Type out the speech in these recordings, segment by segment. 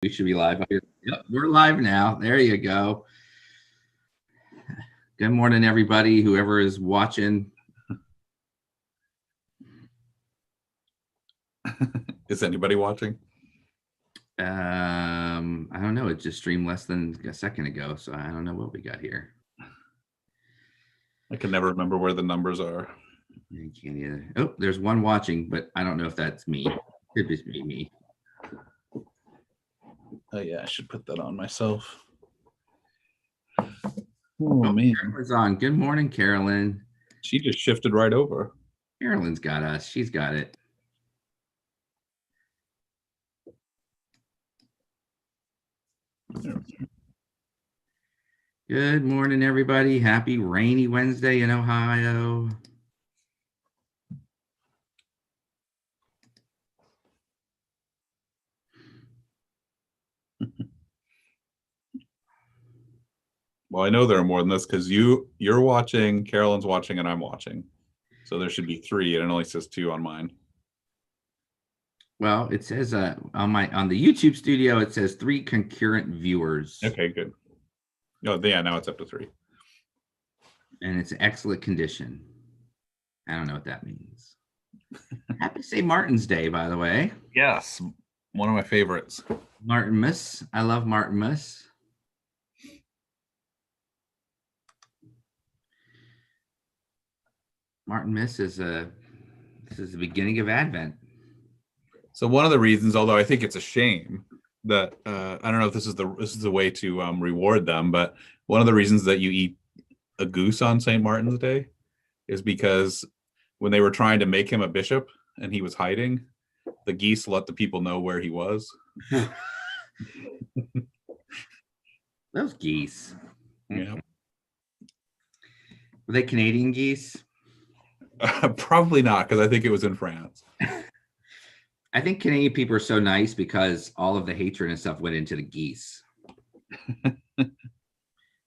We should be live. Yep, we're live now. There you go. Good morning, everybody, whoever is watching. Is anybody watching? I don't know. It just streamed less than a second ago, so I don't know what we got here. I can never remember where the numbers are. I can't either. Oh, there's one watching, but I don't know if that's me. Could just be me. Oh yeah, I should put that on myself. Oh man, Carolyn's on. Good morning, Carolyn. She just shifted right over. Carolyn's got us. She's got it. Good morning, everybody. Happy rainy Wednesday in Ohio. Well, I know there are more than this because you're watching, Carolyn's watching, and I'm watching. So there should be 3, and it only says 2 on mine. Well, it says on the YouTube studio, it says 3 concurrent viewers. Okay, good. Oh, yeah, now it's up to 3. And it's excellent condition. I don't know what that means. Happy St. Martin's Day, by the way. Yes, one of my favorites. Martinmas. I love Martinmas. Martinmas is the beginning of Advent. So one of the reasons, although I think it's a shame that I don't know if this is the way to reward them, but one of the reasons that you eat a goose on St. Martin's Day is because when they were trying to make him a bishop and he was hiding, the geese let the people know where he was. Those geese. Yeah. Were they Canadian geese? Probably not, because I think it was in France. I think Canadian people are so nice because all of the hatred and stuff went into the geese.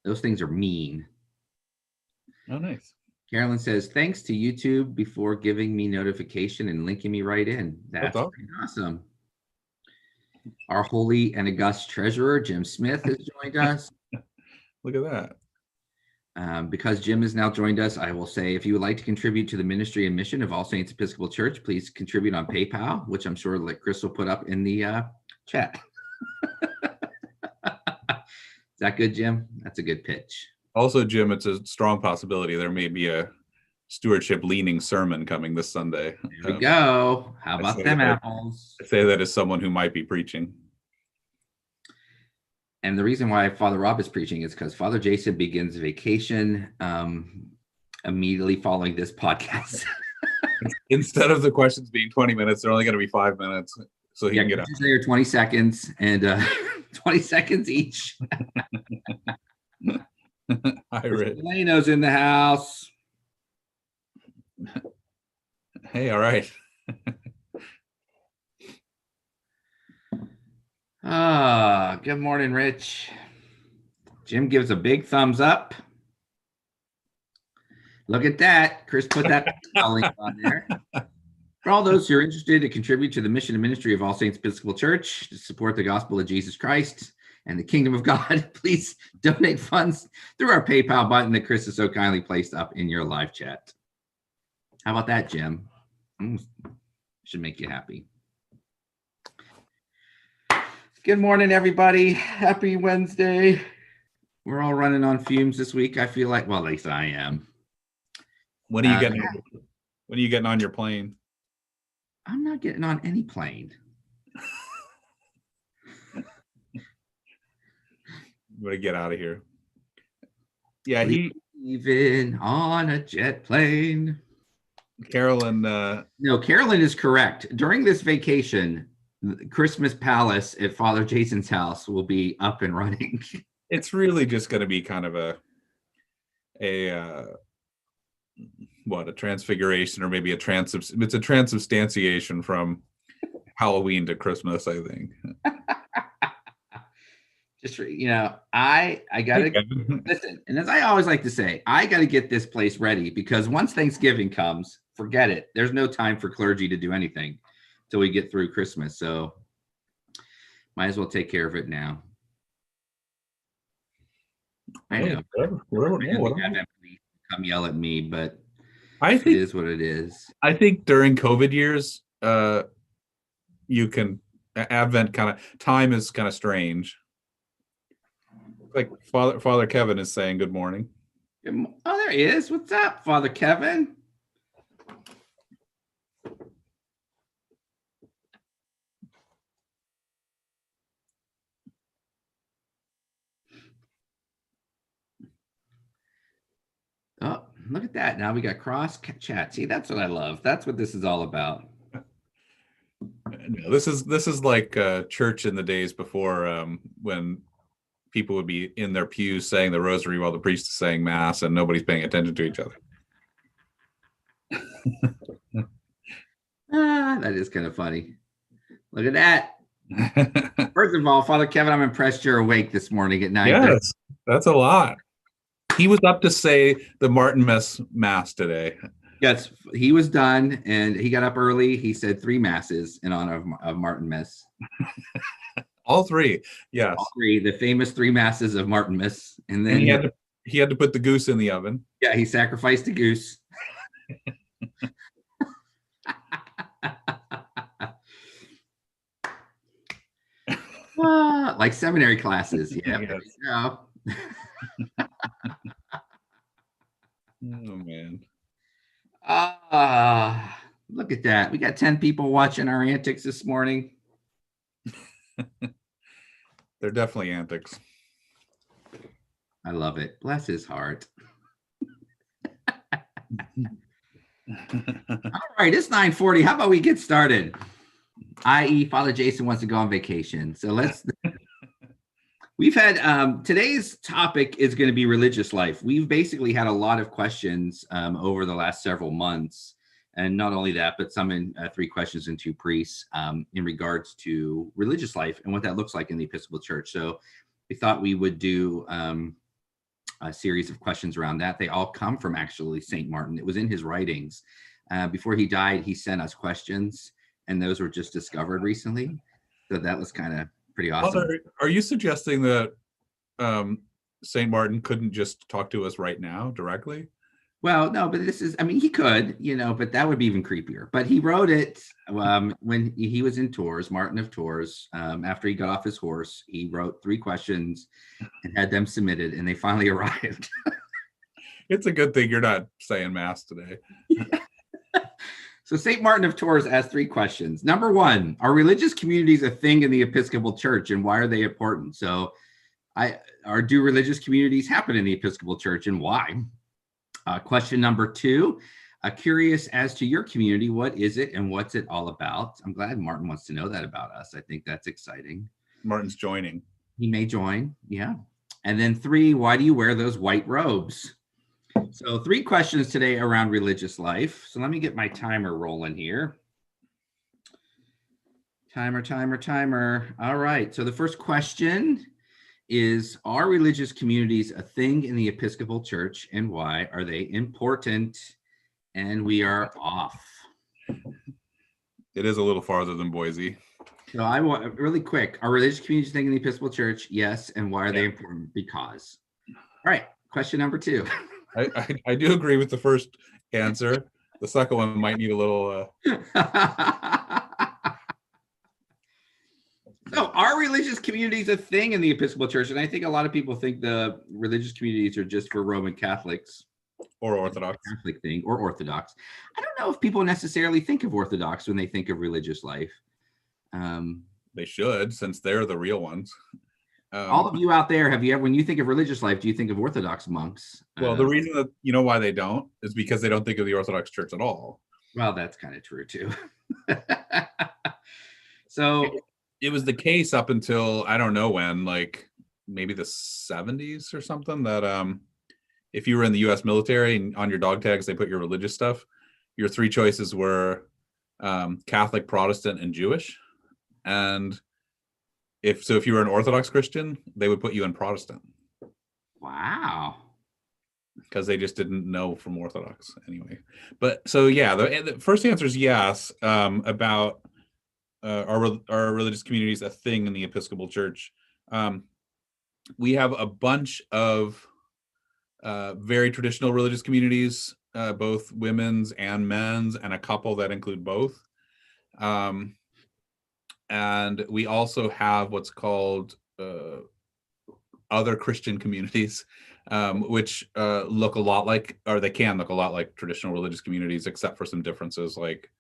Those things are mean. Oh, nice. Carolyn says, thanks to YouTube before giving me notification and linking me right in. That's awesome. Our holy and august treasurer, Jim Smith, has joined us. Look at that. Because Jim has now joined us, I will say, if you would like to contribute to the ministry and mission of All Saints Episcopal Church, please contribute on PayPal, which I'm sure Chris will put up in the chat. Is that good, Jim? That's a good pitch. Also, Jim, it's a strong possibility there may be a stewardship-leaning sermon coming this Sunday. There we go. How about them apples? I say that as someone who might be preaching. And the reason why Father Rob is preaching is because Father Jason begins vacation immediately following this podcast. Instead of the questions being 20 minutes, they're only going to be 5 minutes. So he can get out. They're 20 seconds and 20 seconds each. Hi, Rich. Eleno's in the house. Hey, all right. Good morning, Rich. Jim gives a big thumbs up. Look at that. Chris put that link on there. For all those who are interested to contribute to the mission and ministry of All Saints Episcopal Church, to support the gospel of Jesus Christ and the kingdom of God, please donate funds through our PayPal button that Chris has so kindly placed up in your live chat. How about that, Jim? Should make you happy. Good morning, everybody. Happy Wednesday. We're all running on fumes this week. I feel like, well, at least I am. When are you getting on your plane? I'm not getting on any plane. I'm gonna get out of here. Yeah, even on a jet plane. Carolyn. No, Carolyn is correct. During this vacation, the Christmas Palace at Father Jason's house will be up and running. It's really just going to be kind of a transfiguration, or maybe it's a transubstantiation from Halloween to Christmas, I think. Just, I gotta listen, and as I always like to say, I gotta get this place ready, because once Thanksgiving comes, forget it. There's no time for clergy to do anything till we get through Christmas. So Might as well take care of it now. I Hey, know. whatever, I know the Advent police come yell at me, but it is what it is. I think during COVID years, you can Advent time is kind of strange. Like Father Kevin is saying good morning. Oh, there he is. What's up, Father Kevin? Oh, look at that. Now we got cross chat. See, that's what I love. That's what this is all about. No, this is like church in the days before when people would be in their pews saying the rosary while the priest is saying mass and nobody's paying attention to each other. That is kind of funny. Look at that. First of all, Father Kevin, I'm impressed you're awake this morning at 9:30. Yes, that's a lot. He was up to say the Martinmas Mass today. Yes, he was done, and he got up early. He said 3 masses in honor of Martinmas. All 3, yes. All 3, the famous 3 masses of Martinmas. And then he had to put the goose in the oven. Yeah, he sacrificed a goose. Like seminary classes. Yeah, there you go. Oh man. Look at that. We got 10 people watching our antics this morning. They're definitely antics. I love it. Bless his heart. All right, it's 9:40. How about we get started? I.e., Father Jason wants to go on vacation. So we've had, today's topic is going to be religious life. We've basically had a lot of questions over the last several months. And not only that, but some in 3 questions and 2 priests in regards to religious life and what that looks like in the Episcopal Church. So we thought we would do a series of questions around that. They all come from actually St. Martin. It was in his writings. Before he died, he sent us questions, and those were just discovered recently. So that was kind of pretty awesome. Father, are you suggesting that St. Martin couldn't just talk to us right now directly? Well, no, but he could, but that would be even creepier. But he wrote it when he was in Tours, Martin of Tours. After he got off his horse, he wrote 3 questions and had them submitted, and they finally arrived. It's a good thing you're not saying mass today. So St. Martin of Tours asked 3 questions. Number 1, are religious communities a thing in the Episcopal Church, and why are they important? So do religious communities happen in the Episcopal Church, and why? Question number 2, curious as to your community, what is it and what's it all about? I'm glad Martin wants to know that about us. I think that's exciting. Martin's joining. He may join, yeah. And then 3, why do you wear those white robes? So 3 questions today around religious life. So let me get my timer rolling here. Timer. All right, so the first question is, are religious communities a thing in the Episcopal Church, and why are they important? And we are off. It is a little farther than Boise. So I want really quick, are religious communities a thing in the Episcopal Church? Yes. And why are they important? Because. All right, question number 2. I do agree with the first answer. The second one might need a little So are religious communities a thing in the Episcopal Church? And I think a lot of people think the religious communities are just for Roman Catholics. Or Orthodox. Catholic thing, or Orthodox. I don't know if people necessarily think of Orthodox when they think of religious life. They should, since they're the real ones. All of you out there, when you think of religious life, do you think of Orthodox monks? Well, the reason that why they don't is because they don't think of the Orthodox Church at all. Well, that's kind of true too. So it was the case up until I don't know when, like maybe the 70s or something, that if you were in the U.S. military and on your dog tags they put your religious stuff, your 3 choices were Catholic, Protestant, and Jewish. And if you were an Orthodox Christian, they would put you in Protestant. Wow. Because they just didn't know from Orthodox anyway. But so yeah, the first answer is yes. About are religious communities a thing in the Episcopal Church? We have a bunch of very traditional religious communities, both women's and men's, and a couple that include both. And we also have what's called other Christian communities, which look a lot like, or they can look a lot like traditional religious communities, except for some differences, like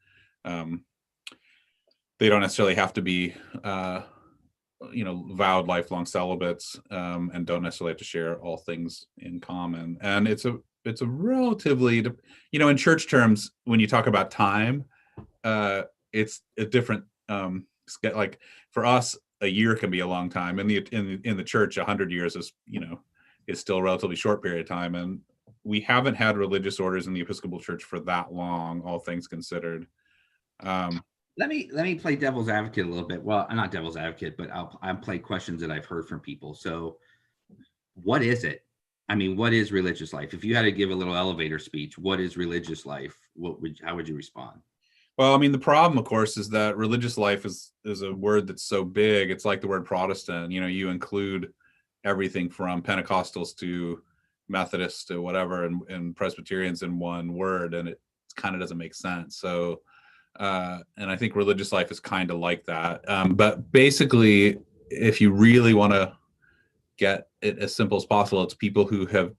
they don't necessarily have to be vowed lifelong celibates, and don't necessarily have to share all things in common. And it's a relatively, in church terms, when you talk about time, it's a different, like for us, a year can be a long time. In the church, 100 years is still a relatively short period of time. And we haven't had religious orders in the Episcopal Church for that long, all things considered. Let me play devil's advocate a little bit. Well, I'm not devil's advocate, but I'll play questions that I've heard from people. So what is it? I mean, what is religious life? If you had to give a little elevator speech, what is religious life? How would you respond? Well, I mean, the problem, of course, is that religious life is a word that's so big. It's like the word Protestant. You include everything from Pentecostals to Methodists to whatever, and Presbyterians in one word, and it kind of doesn't make sense. So, and I think religious life is kind of like that. But basically, if you really want to get it as simple as possible, it's people who have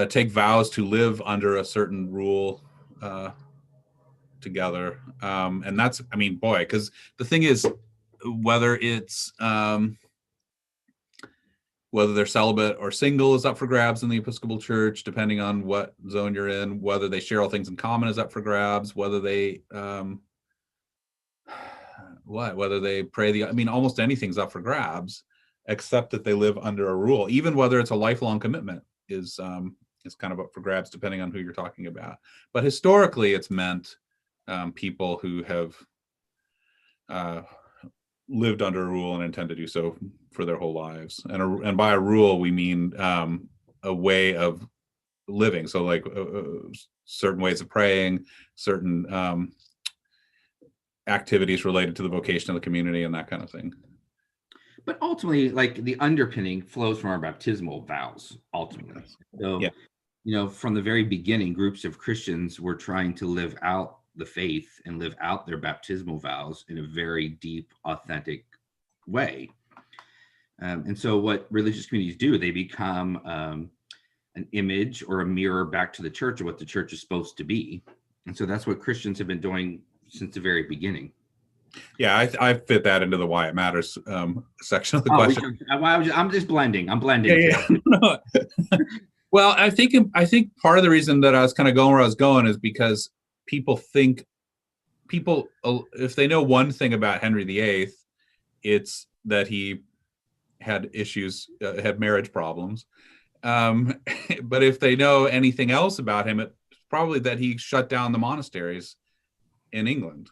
take vows to live under a certain rule together. And that's, I mean, boy, because the thing is, whether it's whether they're celibate or single is up for grabs in the Episcopal Church, depending on what zone you're in. Whether they share all things in common is up for grabs. Whether they whether they pray almost anything's up for grabs, except that they live under a rule. Even whether it's a lifelong commitment is kind of up for grabs, depending on who you're talking about. But historically, it's meant people who have lived under a rule and intend to do so for their whole lives. And by a rule, we mean a way of living. So like certain ways of praying, certain activities related to the vocation of the community, and that kind of thing. But ultimately, like, the underpinning flows from our baptismal vows, ultimately. So, yeah. From the very beginning, groups of Christians were trying to live out the faith and live out their baptismal vows in a very deep, authentic way. And so what religious communities do, they become an image or a mirror back to the church of what the church is supposed to be. And so that's what Christians have been doing since the very beginning. Yeah, I fit that into the why it matters section of the question. I'm just blending. I'm blending. Yeah. Well, I think part of the reason that I was kind of going where I was going is because people, if they know one thing about Henry VIII, it's that he had issues, had marriage problems. But if they know anything else about him, it's probably that he shut down the monasteries in England.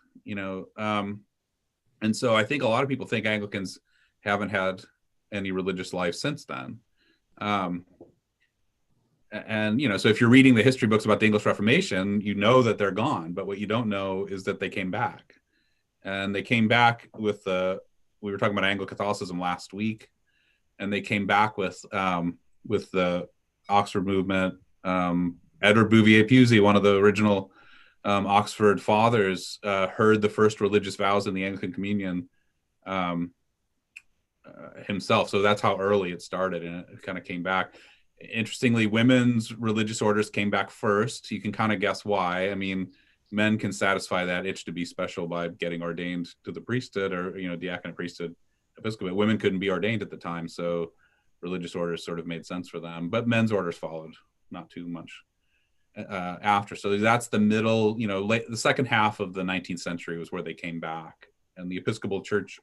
And so I think a lot of people think Anglicans haven't had any religious life since then. And so if you're reading the history books about the English Reformation, you know that they're gone, but what you don't know is that they came back. And they came back with we were talking about Anglo-Catholicism last week, and they came back with the Oxford movement. Edward Bouvier-Pusey, one of the original Oxford fathers, heard the first religious vows in the Anglican Communion himself. So that's how early it started, and it kind of came back. Interestingly, women's religious orders came back first. You can kind of guess why. I mean, men can satisfy that itch to be special by getting ordained to the priesthood, or diaconate, priesthood, episcopate. Women couldn't be ordained at the time, so religious orders sort of made sense for them. But men's orders followed not too much after. So that's the middle, the second half of the 19th century was where they came back, and the Episcopal Church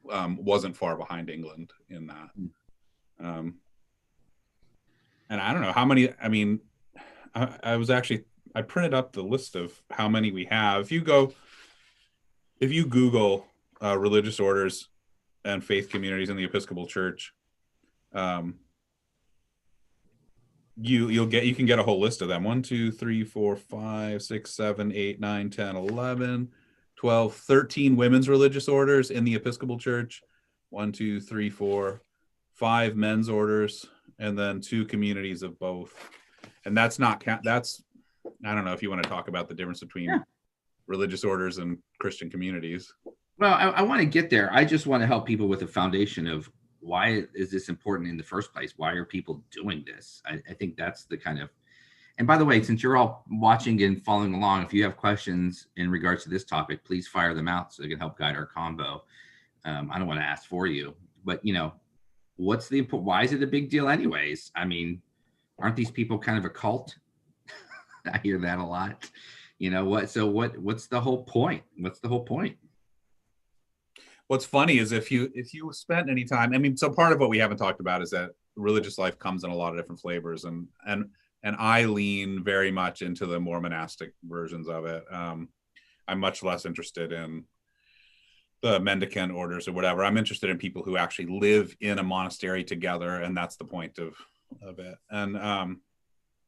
wasn't far behind England in that. And I don't know how many. I mean, I printed up the list of how many we have. If you Google religious orders and faith communities in the Episcopal Church, you can get a whole list of them. 1, 2, 3, 4, 5, 6, 7, 8, 9, 10, 11, 12, 13 women's religious orders in the Episcopal Church. 1, 2, 3, 4, 5 men's orders, and then 2 communities of both. And that's not that's, I don't know if you want to talk about the difference between religious orders and Christian communities. Well, I want to get there. I just want to help people with the foundation of why is this important in the first place? Why are people doing this? I think that's the kind of, and by the way, since you're all watching and following along, if you have questions in regards to this topic, please fire them out so they can help guide our combo. I don't want to ask for you, but what's the why is it a big deal anyways? I mean, aren't these people kind of a cult? I hear that a lot. What's the whole point? What's the whole point? What's funny is if you spent any time, I mean, so part of what we haven't talked about is that religious life comes in a lot of different flavors, and I lean very much into the more monastic versions of it. I'm much less interested in the mendicant orders or whatever. I'm interested in people who actually live in a monastery together, and that's the point of it. And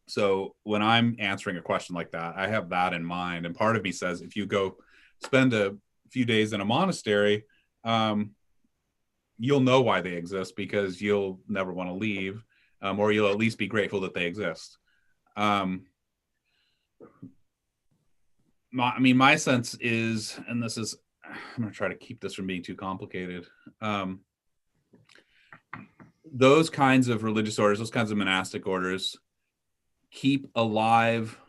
so when I'm answering a question like that, I have that in mind. And part of me says, if you go spend a few days in a monastery, you'll know why they exist, because you'll never want to leave, or you'll at least be grateful that they exist. My sense is, and this is, I'm going to try to keep this from being too complicated. Those kinds of religious orders, those kinds of monastic orders, keep alive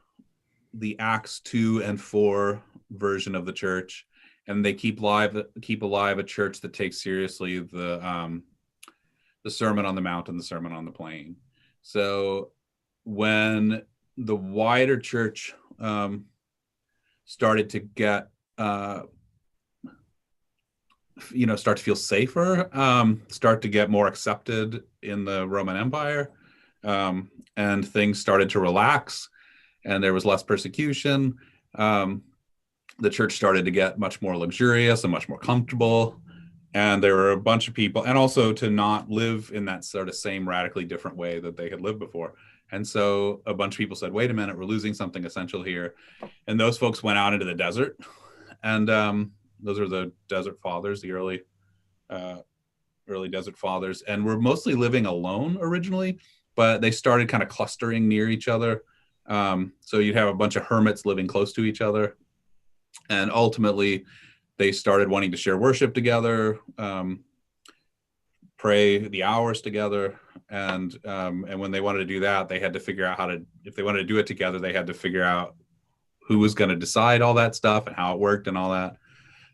the Acts 2 and 4 version of the church, and they keep alive a church that takes seriously the Sermon on the Mount and the Sermon on the Plain. So when the wider church started to get start to feel safer, start to get more accepted in the Roman Empire, and things started to relax, and there was less persecution. The church started to get much more luxurious and much more comfortable, and there were a bunch of people, and also to not live in that sort of same radically different way that they had lived before. And so a bunch of people said, wait a minute, we're losing something essential here. And those folks went out into the desert, and those are the desert fathers, the early desert fathers, and were mostly living alone originally, but they started kind of clustering near each other. So you'd have a bunch of hermits living close to each other. And ultimately, they started wanting to share worship together, pray the hours together. And when they wanted to do that, they had to figure out if they wanted to do it together, they had to figure out who was going to decide all that stuff and how it worked and all that.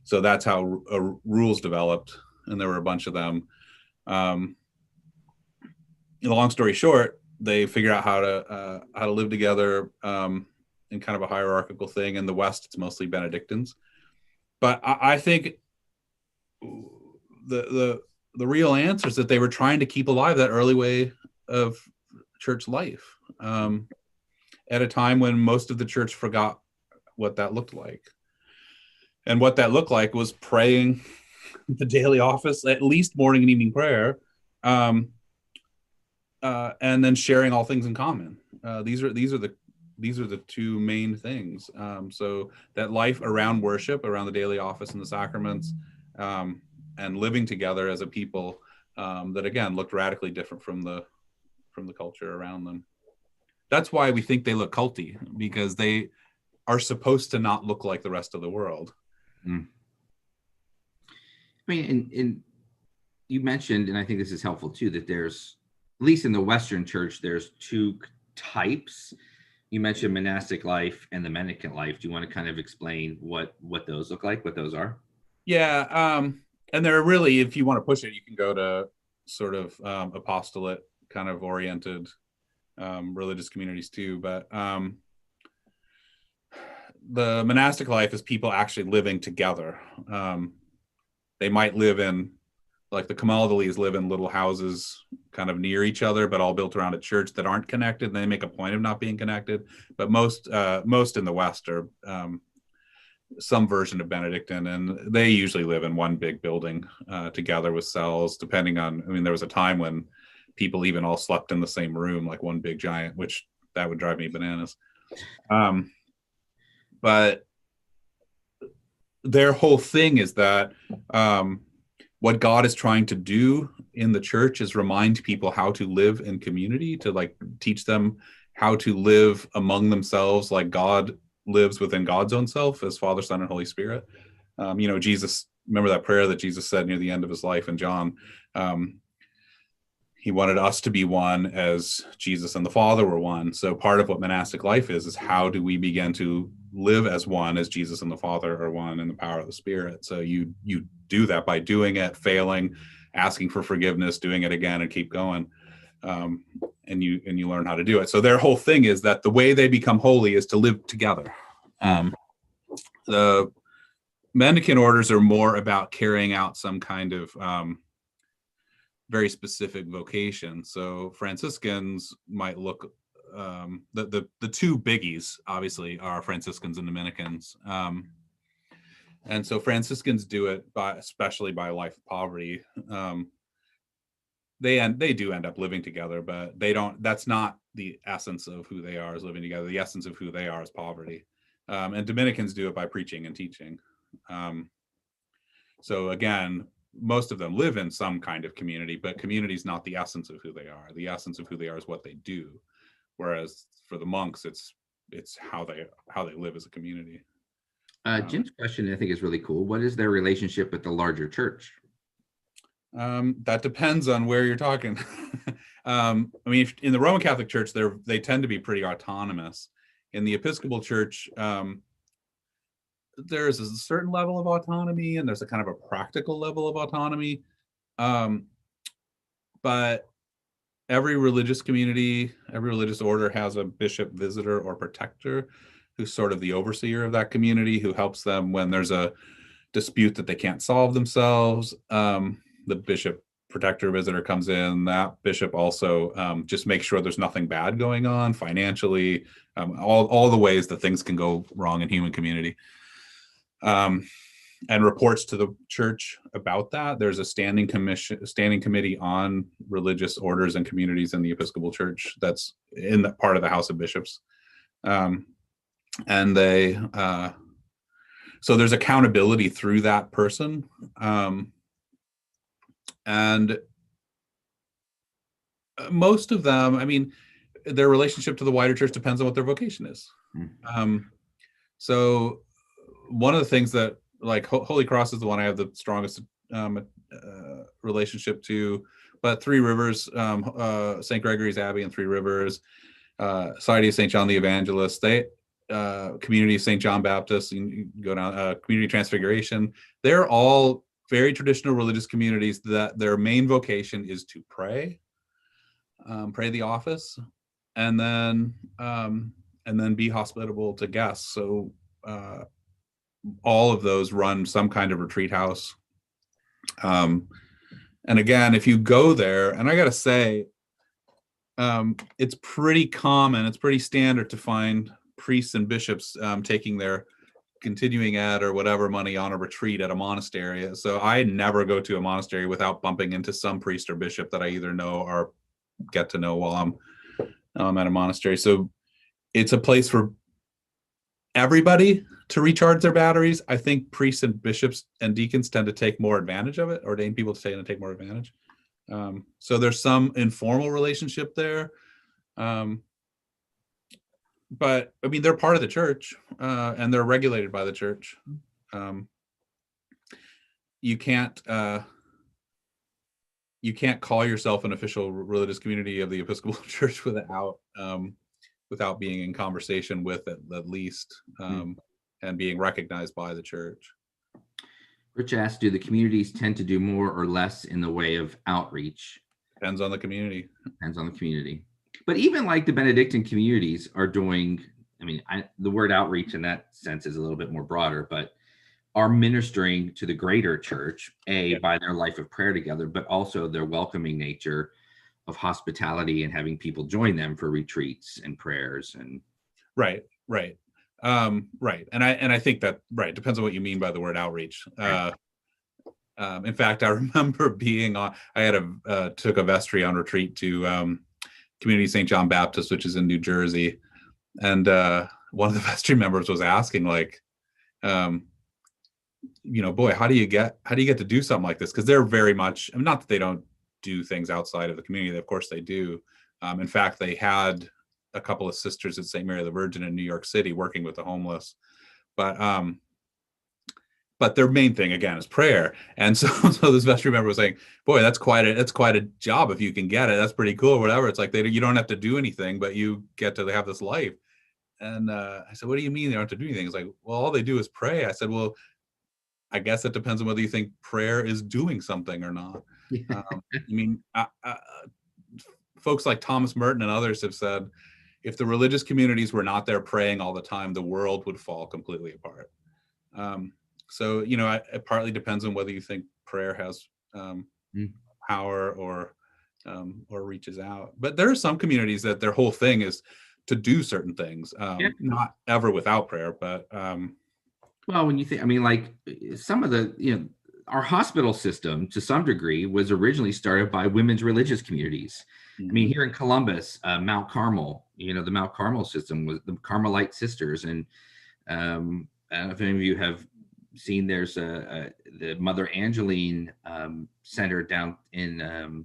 So that's how rules developed, and there were a bunch of them. Long story short, they figured out how to live together in kind of a hierarchical thing. In the West, it's mostly Benedictines. But I think the real answer is that they were trying to keep alive that early way of church life at a time when most of the church forgot what that looked like. And what that looked like was praying the daily office, at least morning and evening prayer, and then sharing all things in common. These are the two main things. So that life around worship, around the daily office and the sacraments, and living together as a people that again looked radically different from the culture around them. That's why we think they look culty, because they are supposed to not look like the rest of the world. I mean, and you mentioned, and I think this is helpful too, that there's, at least in the Western church, there's 2 types. You mentioned monastic life and the mendicant life. Do you want to kind of explain what those look like, what those are? Yeah. And they're really, if you want to push it, you can go to sort of apostolate kind of oriented religious communities too. But the monastic life is people actually living together. They might live in, like the Camaldolese live in little houses kind of near each other, but all built around a church that aren't connected. And they make a point of not being connected. But most in the West are some version of Benedictine, and they usually live in one big building together with cells, depending on, I mean, there was a time when people even all slept in the same room, like one big giant, which that would drive me bananas. But their whole thing is that what God is trying to do in the church is remind people how to live in community, to like teach them how to live among themselves like God lives within God's own self as Father, Son, and Holy Spirit. Jesus, remember that prayer that Jesus said near the end of his life in John? He wanted us to be one as Jesus and the Father were one. So part of what monastic life is how do we begin to live as one as Jesus and the Father are one in the power of the Spirit. So you do that by doing it, failing, asking for forgiveness, doing it again, and keep going. And you learn how to do it. So their whole thing is that the way they become holy is to live together. The Mendicant orders are more about carrying out some kind of very specific vocation. So Franciscans might look, the two biggies obviously are Franciscans and Dominicans. And so Franciscans do it especially by life of poverty. They do end up living together, but that's not the essence of who they are, is living together. The essence of who they are is poverty. And Dominicans do it by preaching and teaching. So again, most of them live in some kind of community, but community is not the essence of who they are. The essence of who they are is what they do. Whereas for the monks, it's how they live as a community. Jim's question, I think, is really cool. What is their relationship with the larger church? That depends on where you're talking. I mean, in the Roman Catholic Church, they tend to be pretty autonomous. In the Episcopal Church, there's a certain level of autonomy, and there's a kind of a practical level of autonomy. But every religious community, every religious order has a bishop visitor or protector who's sort of the overseer of that community, who helps them when there's a dispute that they can't solve themselves. The bishop protector visitor comes in. That bishop also just makes sure there's nothing bad going on financially, all the ways that things can go wrong in human community. And reports to the church about that. There's a standing committee on religious orders and communities in the Episcopal Church that's in the part of the House of Bishops. And so there's accountability through that person. And most of them, I mean, their relationship to the wider church depends on what their vocation is. So one of the things that, like, Holy Cross is the one I have the strongest relationship to, but Three Rivers, St. Gregory's Abbey and Three Rivers, Society of St. John the Evangelist, Community of St. John Baptist, you go down, Community Transfiguration, they're all very traditional religious communities that their main vocation is to pray the office, and then be hospitable to guests. So all of those run some kind of retreat house. And again, if you go there, and I gotta say, it's pretty common, it's pretty standard to find priests and bishops taking their continuing ed or whatever money on a retreat at a monastery. So I never go to a monastery without bumping into some priest or bishop that I either know or get to know while I'm at a monastery. So it's a place for everybody to recharge their batteries. I think priests and bishops and deacons tend to take more advantage of it, ordained people tend to take more advantage. So there's some informal relationship there. But I mean, they're part of the church, and they're regulated by the church. You can't call yourself an official religious community of the Episcopal Church without being in conversation with it, at least, and being recognized by the church. Rich asked, do the communities tend to do more or less in the way of outreach? Depends on the community. Depends on the community. But even like the Benedictine communities are doing, I mean, the word outreach in that sense is a little bit more broader, but are ministering to the greater church, by their life of prayer together, but also their welcoming nature of hospitality and having people join them for retreats and prayers. And right. And I think that, depends on what you mean by the word outreach. In fact, I remember being on, I had took a vestry on retreat to Community St. John Baptist, which is in New Jersey. And one of the vestry members was asking, like, boy, how do you get to do something like this? Because they're very much, I mean, not that they don't do things outside of the community. Of course they do. In fact, they had a couple of sisters at St. Mary the Virgin in New York City working with the homeless. But their main thing again is prayer. And so this vestry member was saying, boy, that's quite a job if you can get it. That's pretty cool, or whatever. It's like you don't have to do anything, but you get to have this life. And I said, what do you mean they don't have to do anything? It's like, well, all they do is pray. I said, well, I guess it depends on whether you think prayer is doing something or not. Folks like Thomas Merton and others have said, if the religious communities were not there praying all the time, the world would fall completely apart. So, it partly depends on whether you think prayer has power or reaches out. But there are some communities that their whole thing is to do certain things, not ever without prayer, but well, when you think, like some of the, our hospital system to some degree was originally started by women's religious communities. Mm-hmm. Here in Columbus, Mount Carmel, the Mount Carmel system was the Carmelite sisters. And I don't know if any of you have seen, there's the Mother Angeline Center down in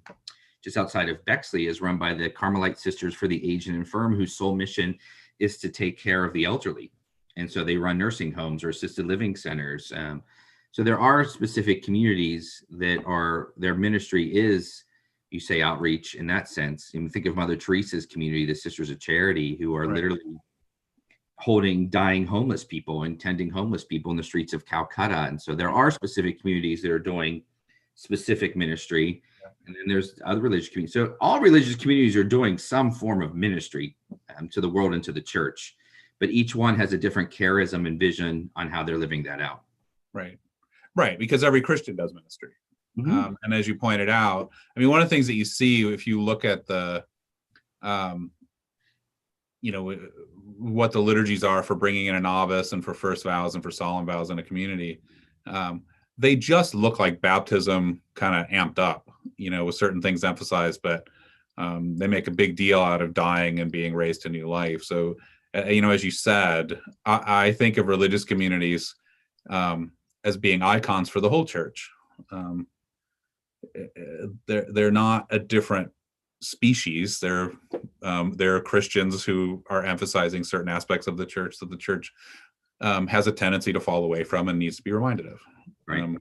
just outside of Bexley, is run by the Carmelite Sisters for the Aged and Infirm, whose sole mission is to take care of the elderly. And so they run nursing homes or assisted living centers. So there are specific communities that their ministry is, you say, outreach in that sense. And think of Mother Teresa's community, the Sisters of Charity, who are literally holding dying homeless people and tending homeless people in the streets of Calcutta. And so there are specific communities that are doing specific ministry. And then there's other religious communities. So all religious communities are doing some form of ministry to the world and to the church. But each one has a different charism and vision on how they're living that out. Right. Because every Christian does ministry. Mm-hmm. And as you pointed out, one of the things that you see if you look at the, what the liturgies are for bringing in a novice and for first vows and for solemn vows in a community, they just look like baptism kind of amped up, with certain things emphasized, but they make a big deal out of dying and being raised to new life. So, as you said, I think of religious communities as being icons for the whole church. They're not a different species. They're Christians who are emphasizing certain aspects of the church that the church has a tendency to fall away from and needs to be reminded of. Right.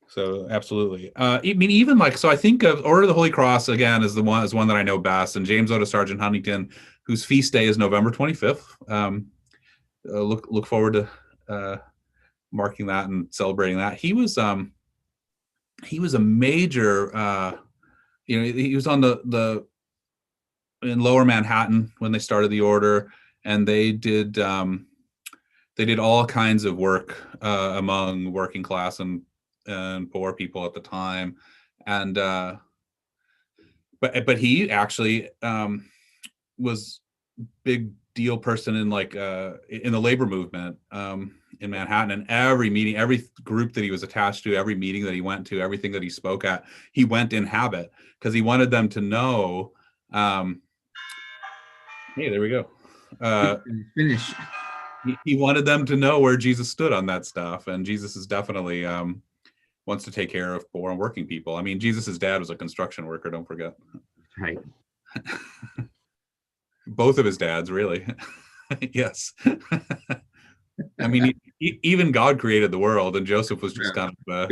So absolutely. Even so I think of Order of the Holy Cross again is one that I know best, and James Otis Sargent Huntington, whose feast day is November 25th. Look forward to marking that and celebrating that. He was a major. He was on the in Lower Manhattan when they started the order, and they did all kinds of work among working class and poor people at the time, and but he actually was big deal person in in the labor movement in Manhattan. And every meeting, every group that he was attached to, every meeting that he went to, everything that he spoke at, he went in habit because he wanted them to know. Hey, there we go. Finish. He wanted them to know where Jesus stood on that stuff, and Jesus is definitely wants to take care of poor and working people. Jesus's dad was a construction worker. Don't forget. Right. Both of his dads, really. Yes. Even God created the world, and Joseph was just kind of.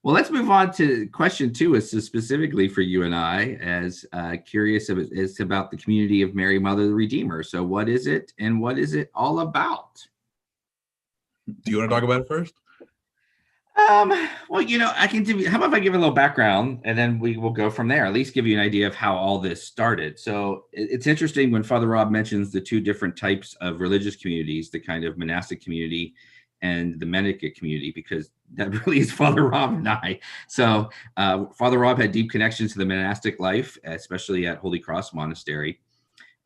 Well, let's move on to question 2. Is specifically for you and I, as curious as about the community of Mary, Mother of the Redeemer. So, what is it, and what is it all about? Do you want to talk about it first? Well, I can give you, how about if I give a little background and then we will go from there, at least give you an idea of how all this started. So it's interesting when Father Rob mentions the 2 different types of religious communities, the kind of monastic community and the mendicant community, because that really is Father Rob and I. So Father Rob had deep connections to the monastic life, especially at Holy Cross Monastery.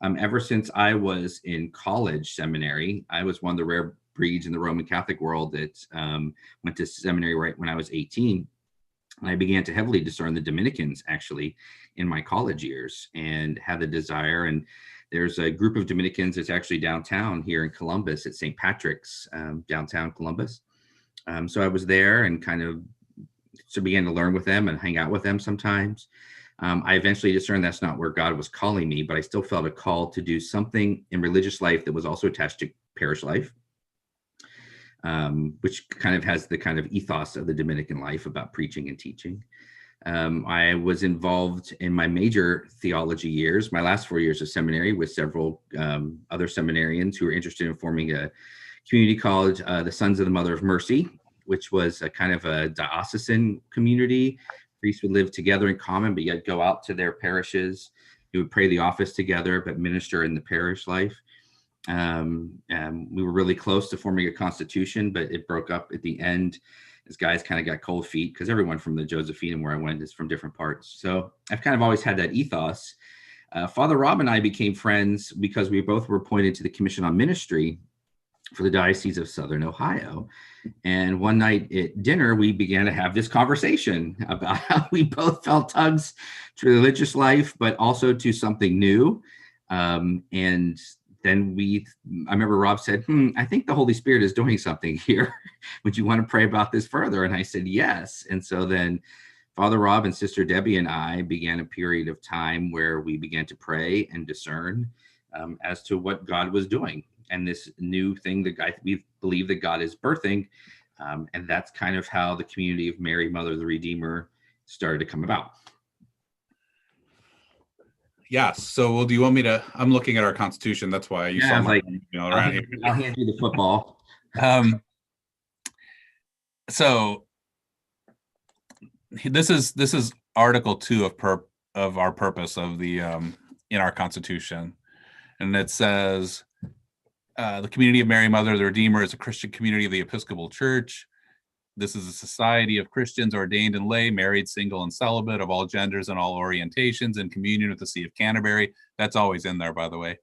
Ever since I was in college seminary, I was one of the rare breeds in the Roman Catholic world that went to seminary right when I was 18. And I began to heavily discern the Dominicans actually in my college years and had the desire. And there's a group of Dominicans that's actually downtown here in Columbus at St. Patrick's, downtown Columbus. So I was there and kind of began to learn with them and hang out with them sometimes. I eventually discerned that's not where God was calling me, but I still felt a call to do something in religious life that was also attached to parish life, which kind of has the kind of ethos of the Dominican life about preaching and teaching. I was involved in my major theology years, my last 4 years of seminary, with several other seminarians who were interested in forming a community called the Sons of the Mother of Mercy, which was a kind of a diocesan community. Priests would live together in common, but yet go out to their parishes. We would pray the office together, but minister in the parish life. And we were really close to forming a constitution, but it broke up at the end as guys kind of got cold feet, because everyone from the Josephine where I went is from different parts. So I've kind of always had that ethos. Father Rob and I became friends because we both were appointed to the Commission on Ministry for the Diocese of Southern Ohio. And one night at dinner, we began to have this conversation about how we both felt tugs to religious life, but also to something new. And then I remember Rob said, I think the Holy Spirit is doing something here. Would you want to pray about this further? And I said, yes. And so then Father Rob and Sister Debbie and I began a period of time where we began to pray and discern as to what God was doing. And this new thing that we believe that God is birthing. And that's kind of how the community of Mary, Mother of the Redeemer started to come about. Yes. So, well, do you want me to? I'm looking at our Constitution. That's why you saw my email around here. I'll hand you the football. So, this is Article 2 of our purpose of the in our Constitution, and it says the community of Mary, Mother of the Redeemer is a Christian community of the Episcopal Church. This is a society of Christians ordained and lay, married, single, and celibate, of all genders and all orientations, in communion with the See of Canterbury. That's always in there, by the way.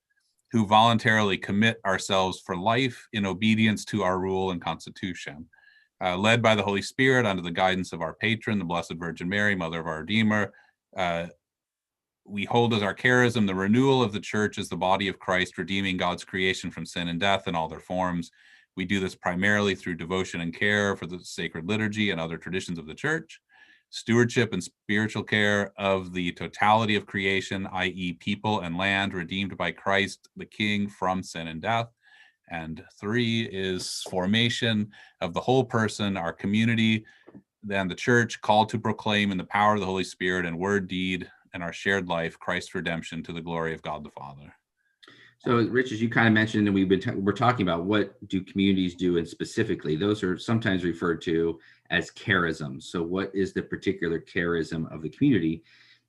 Who voluntarily commit ourselves for life in obedience to our rule and Constitution. Led by the Holy Spirit under the guidance of our patron, the Blessed Virgin Mary, Mother of our Redeemer. We hold as our charism the renewal of the Church as the body of Christ, redeeming God's creation from sin and death in all their forms. We do this primarily through devotion and care for the sacred liturgy and other traditions of the Church, stewardship and spiritual care of the totality of creation, i.e. people and land redeemed by Christ the King from sin and death. And 3 is formation of the whole person, our community, then the Church, called to proclaim in the power of the Holy Spirit and word, deed, and our shared life, Christ's redemption to the glory of God the Father. So, Rich, as you kind of mentioned, and we're talking about what do communities do, and specifically, those are sometimes referred to as charisms. So, what is the particular charism of the community?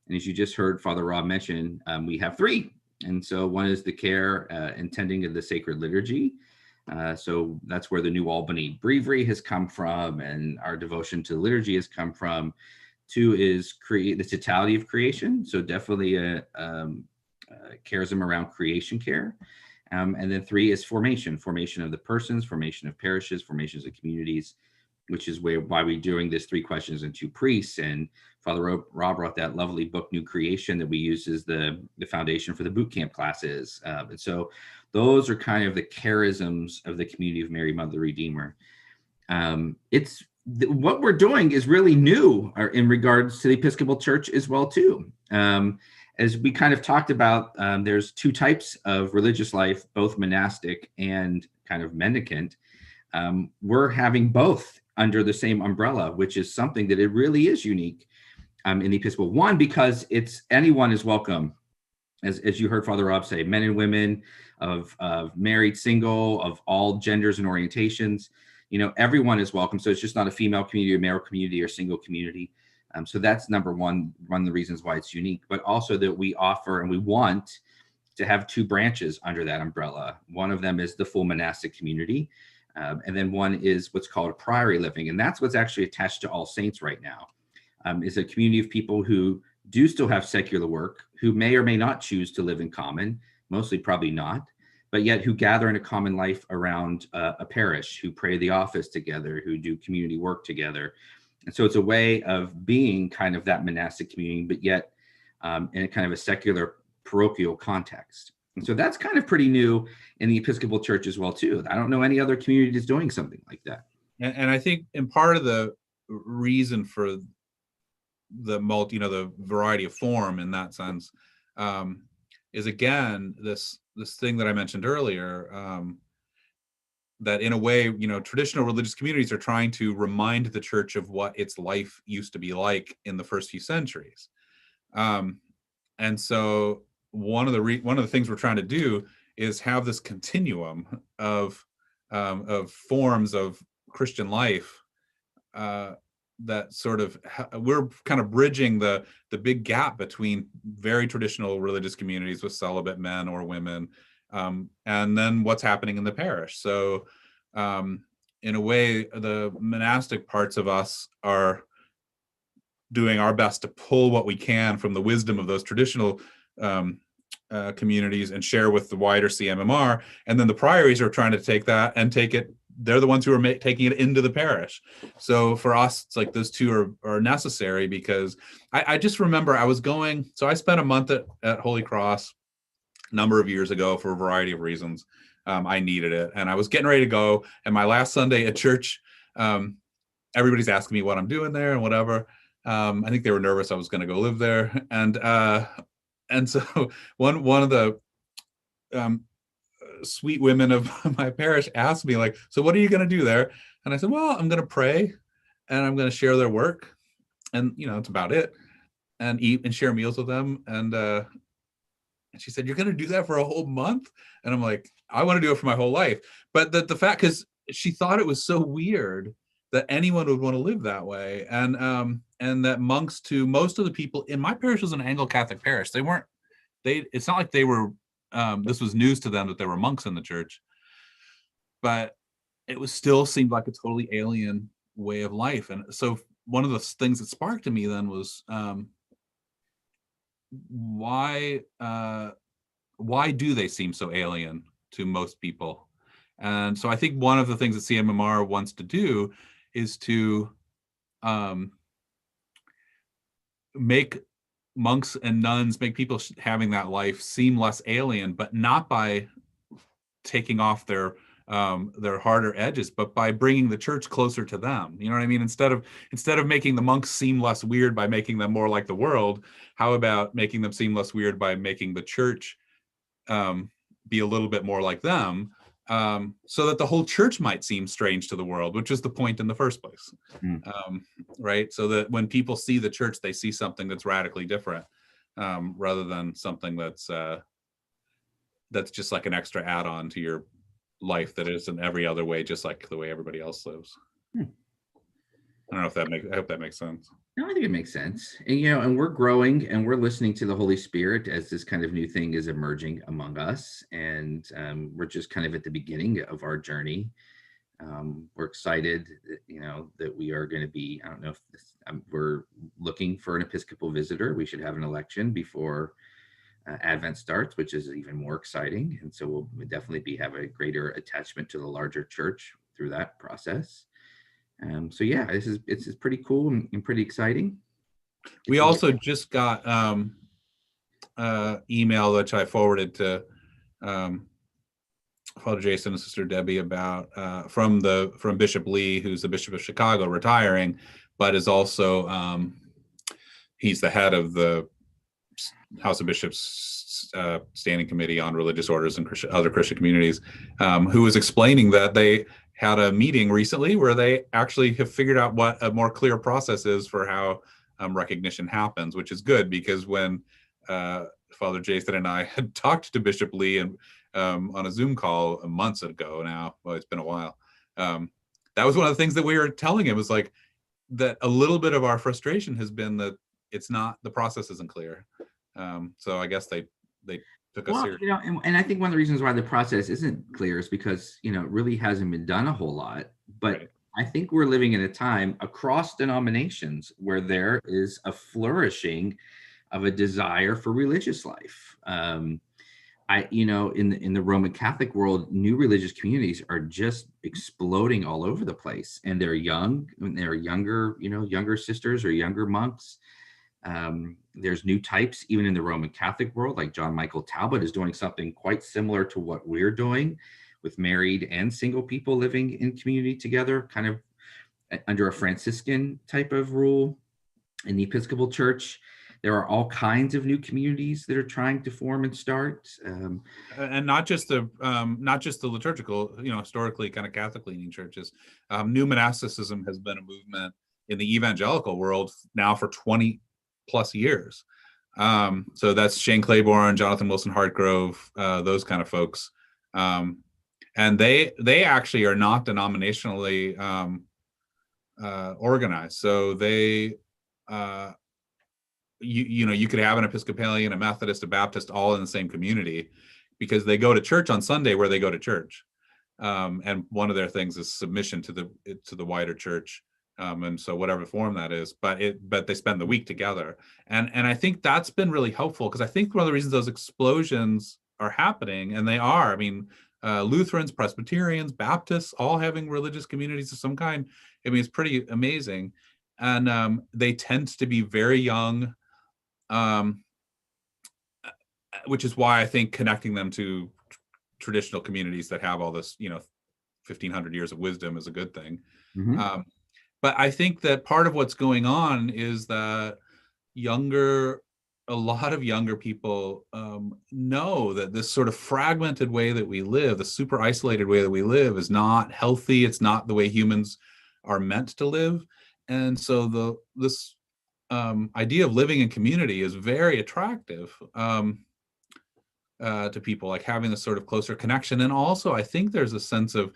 And as you just heard Father Rob mention, we have 3. And so, one is the care and tending of the sacred liturgy. So that's where the New Albany Breviary has come from, and our devotion to liturgy has come from. 2 is create the totality of creation. So definitely a charism around creation care. And then 3 is formation of the persons, formation of parishes, formations of communities, which is why we're doing this 3 questions and 2 priests. And Father Rob wrote that lovely book, New Creation, that we use as the foundation for the boot camp classes. And so those are kind of the charisms of the community of Mary, Mother of the Redeemer. What we're doing is really new in regards to the Episcopal Church as well, too. As we kind of talked about, there's 2 types of religious life, both monastic and kind of mendicant. We're having both under the same umbrella, which is something that it really is unique in the Episcopal. 1, because anyone is welcome. As you heard Father Rob say, men and women of married, single, of all genders and orientations. Everyone is welcome. So it's just not a female community, a male community, or single community. So that's number one of the reasons why it's unique, but also that we offer and we want to have 2 branches under that umbrella. One of them is the full monastic community. And then one is what's called a priory living. And that's what's actually attached to All Saints right now, is a community of people who do still have secular work, who may or may not choose to live in common, mostly probably not, but yet who gather in a common life around a parish, who pray the office together, who do community work together. And so it's a way of being kind of that monastic community, but yet in a kind of a secular parochial context. And so that's kind of pretty new in the Episcopal Church as well, too. I don't know any other communities doing something like that. And I think, and part of the reason for the the variety of form in that sense, is again this thing that I mentioned earlier, that in a way, traditional religious communities are trying to remind the church of what its life used to be like in the first few centuries. And so one of the things we're trying to do is have this continuum of forms of Christian life, that sort of we're kind of bridging the big gap between very traditional religious communities with celibate men or women, and then what's happening in the parish. So in a way, the monastic parts of us are doing our best to pull what we can from the wisdom of those traditional communities and share with the wider CMMR, and then the priories are trying to take that and take it. They're the ones who are taking it into the parish. So for us, it's like those two are necessary, because I just remember I spent a month at Holy Cross a number of years ago for a variety of reasons. I needed it, and I was getting ready to go. And my last Sunday at church, everybody's asking me what I'm doing there and whatever. I think they were nervous I was going to go live there, and so one of the sweet women of my parish asked me, like, so what are you going to do there? And I said, well, I'm going to pray, and I'm going to share their work, and it's about it, and eat and share meals with them. And she said, you're going to do that for a whole month? And I'm like, I want to do it for my whole life. But the fact, because she thought it was so weird that anyone would want to live that way, and that monks, to most of the people in my parish, was an Anglo-Catholic parish. It's not like they were, this was news to them that there were monks in the church, but it was still seemed like a totally alien way of life. And so one of the things that sparked in me then was, why do they seem so alien to most people? And so I think one of the things that CMMR wants to do is to make monks and nuns, make people having that life seem less alien, but not by taking off their harder edges, but by bringing the church closer to them. You know what I mean? Instead of making the monks seem less weird by making them more like the world, how about making them seem less weird by making the church be a little bit more like them, so that the whole church might seem strange to the world, which is the point in the first place. Right? So that when people see the church, they see something that's radically different, rather than something that's just like an extra add-on to your life that is in every other way, just like the way everybody else lives. I don't know if I hope that makes sense. No, I think it makes sense. And, and we're growing and we're listening to the Holy Spirit as this kind of new thing is emerging among us. And we're just kind of at the beginning of our journey. We're excited, that we are going to be, I don't know if we're looking for an Episcopal visitor. We should have an election before Advent starts, which is even more exciting. And so we'll definitely have a greater attachment to the larger church through that process. So yeah, it's pretty cool and pretty exciting. We also just got email, which I forwarded to Father Jason and Sister Debbie about from Bishop Lee, who's the Bishop of Chicago, retiring, but is also he's the head of the House of Bishops Standing Committee on Religious Orders and other Christian communities, who was explaining that they had a meeting recently where they actually have figured out what a more clear process is for how recognition happens, which is good, because when Father Jason and I had talked to Bishop Lee and on a Zoom call months ago now, well, it's been a while, that was one of the things that we were telling him, was like that a little bit of our frustration has been that the process isn't clear. So I guess they took us serious. And I think one of the reasons why the process isn't clear is because, it really hasn't been done a whole lot. But right. I think we're living in a time across denominations where there is a flourishing of a desire for religious life. in the Roman Catholic world, new religious communities are just exploding all over the place, and they're young, and they're younger, younger sisters or younger monks. There's new types even in the Roman Catholic world, like John Michael Talbot is doing something quite similar to what we're doing, with married and single people living in community together, kind of under a Franciscan type of rule in the Episcopal Church. There are all kinds of new communities that are trying to form and start. And not just the liturgical, historically kind of Catholic leaning churches. New monasticism has been a movement in the evangelical world now for 20 plus years. So that's Shane Claiborne, Jonathan Wilson Hartgrove, those kind of folks. And they actually are not denominationally organized. So they, you could have an Episcopalian, a Methodist, a Baptist, all in the same community, because they go to church on Sunday where they go to church. And one of their things is submission to the wider church. And so whatever form that is, but they spend the week together. And I think that's been really helpful, because I think one of the reasons those explosions are happening, and they are, I mean, Lutherans, Presbyterians, Baptists, all having religious communities of some kind. I mean, it's pretty amazing. And they tend to be very young, which is why I think connecting them to traditional communities that have all this, 1,500 years of wisdom is a good thing. Mm-hmm. But I think that part of what's going on is that a lot of younger people know that this sort of fragmented way that we live, the super isolated way that we live, is not healthy. It's not the way humans are meant to live. And so this idea of living in community is very attractive to people, like having this sort of closer connection. And also, I think there's a sense of,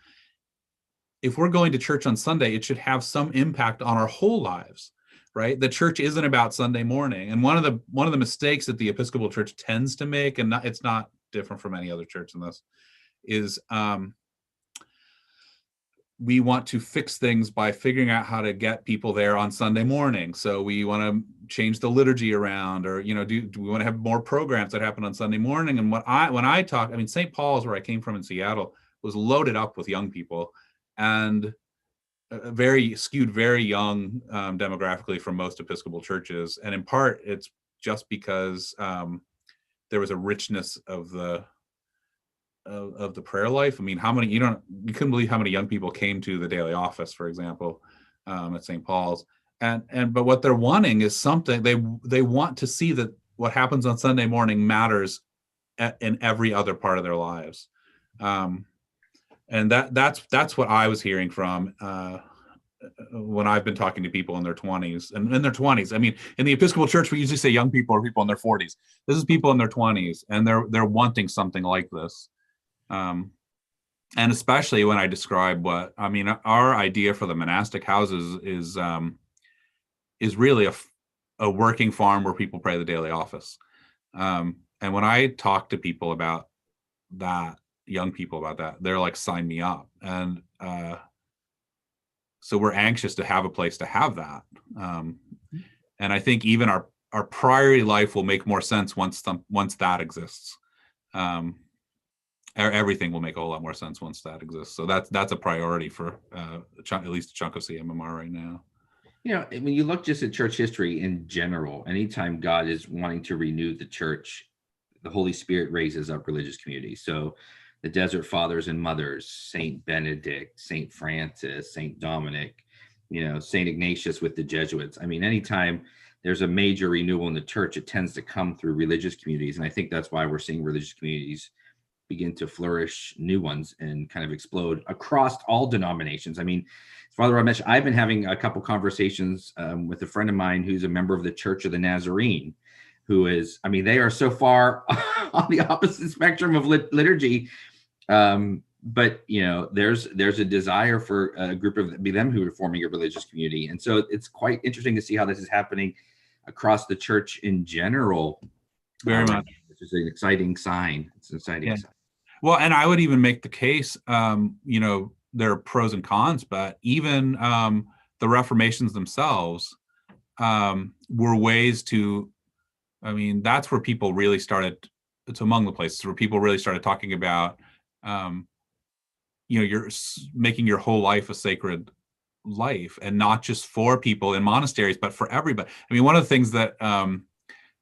if we're going to church on Sunday, it should have some impact on our whole lives, right? The church isn't about Sunday morning. And one of the mistakes that the Episcopal Church tends to make, and it's not different from any other church in this, is we want to fix things by figuring out how to get people there on Sunday morning. So we want to change the liturgy around, or do we want to have more programs that happen on Sunday morning? And when I talk, I mean, St. Paul's, where I came from in Seattle, was loaded up with young people, and very skewed, very young demographically from most Episcopal churches. And in part, it's just because there was a richness of the prayer life. I mean, you couldn't believe how many young people came to the daily office, for example, at St. Paul's. But what they're wanting is something, they want to see that what happens on Sunday morning matters in every other part of their lives. And that's what I was hearing from when I've been talking to people in their 20s. And in their 20s, I mean, in the Episcopal Church, we usually say young people or people in their 40s. This is people in their 20s, and they're wanting something like this. And especially when I describe our idea for the monastic houses is really a working farm where people pray the daily office. And when I talk to people about that, young people about that, they're like, sign me up. And so we're anxious to have a place to have that. And I think even our priority life will make more sense once that exists. Everything will make a whole lot more sense once that exists. So that's a priority for at least a chunk of CMMR right now. When you look just at church history in general, anytime God is wanting to renew the church, the Holy Spirit raises up religious communities. So the Desert Fathers and Mothers, Saint Benedict, Saint Francis, Saint Dominic, Saint Ignatius with the Jesuits. I mean, anytime there's a major renewal in the church, it tends to come through religious communities. And I think that's why we're seeing religious communities begin to flourish, new ones, and kind of explode across all denominations. I mean, Father Ramesh, I've been having a couple conversations with a friend of mine who's a member of the Church of the Nazarene, who is, I mean, they are so far on the opposite spectrum of liturgy. But there's a desire for a group of them who are forming a religious community. And so it's quite interesting to see how this is happening across the church in general. Very much. Which is an exciting sign. It's an exciting sign. Well, and I would even make the case, there are pros and cons, but even the Reformations themselves were ways to, I mean, that's where people really started it's among the places where people really started talking about, you're making your whole life a sacred life, and not just for people in monasteries, but for everybody. I mean, one of the things that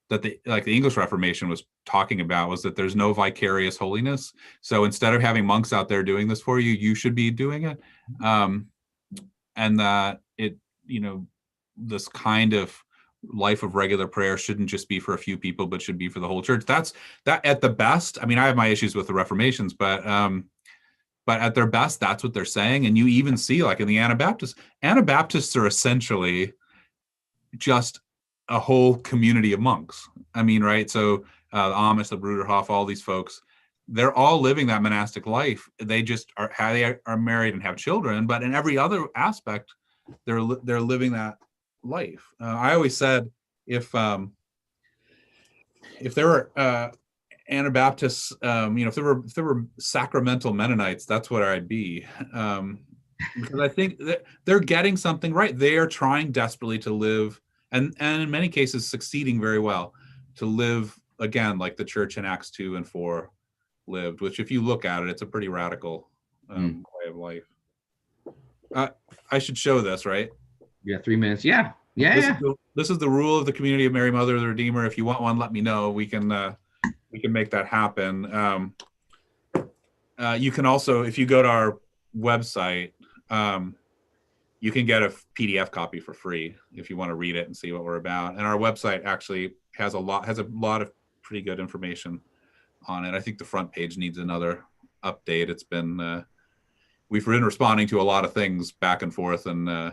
the English Reformation was talking about was that there's no vicarious holiness. So instead of having monks out there doing this for you, you should be doing it. And that this kind of life of regular prayer shouldn't just be for a few people, but should be for the whole church. That at the best, I mean, I have my issues with the Reformations, but at their best, that's what they're saying. And you even see, like, in the Anabaptists are essentially just a whole community of monks. I mean, right? So the Amish, the Bruderhof, all these folks, they're all living that monastic life. They just are married and have children, but in every other aspect, they're living that life. I always said, if there were Anabaptists, if there were sacramental Mennonites, that's what I'd be. Because I think that they're getting something right. They are trying desperately to live, and in many cases succeeding very well, to live again like the church in Acts 2 and 4 lived, which, if you look at it, it's a pretty radical way of life. I should show this, right? Yeah, 3 minutes. Yeah. This is the rule of the Community of Mary, Mother of the Redeemer. If you want one, let me know. We can make that happen. You can also, if you go to our website, you can get a PDF copy for free if you want to read it and see what we're about. And our website actually has a lot of pretty good information on it. I think the front page needs another update. It's been we've been responding to a lot of things back and forth, and I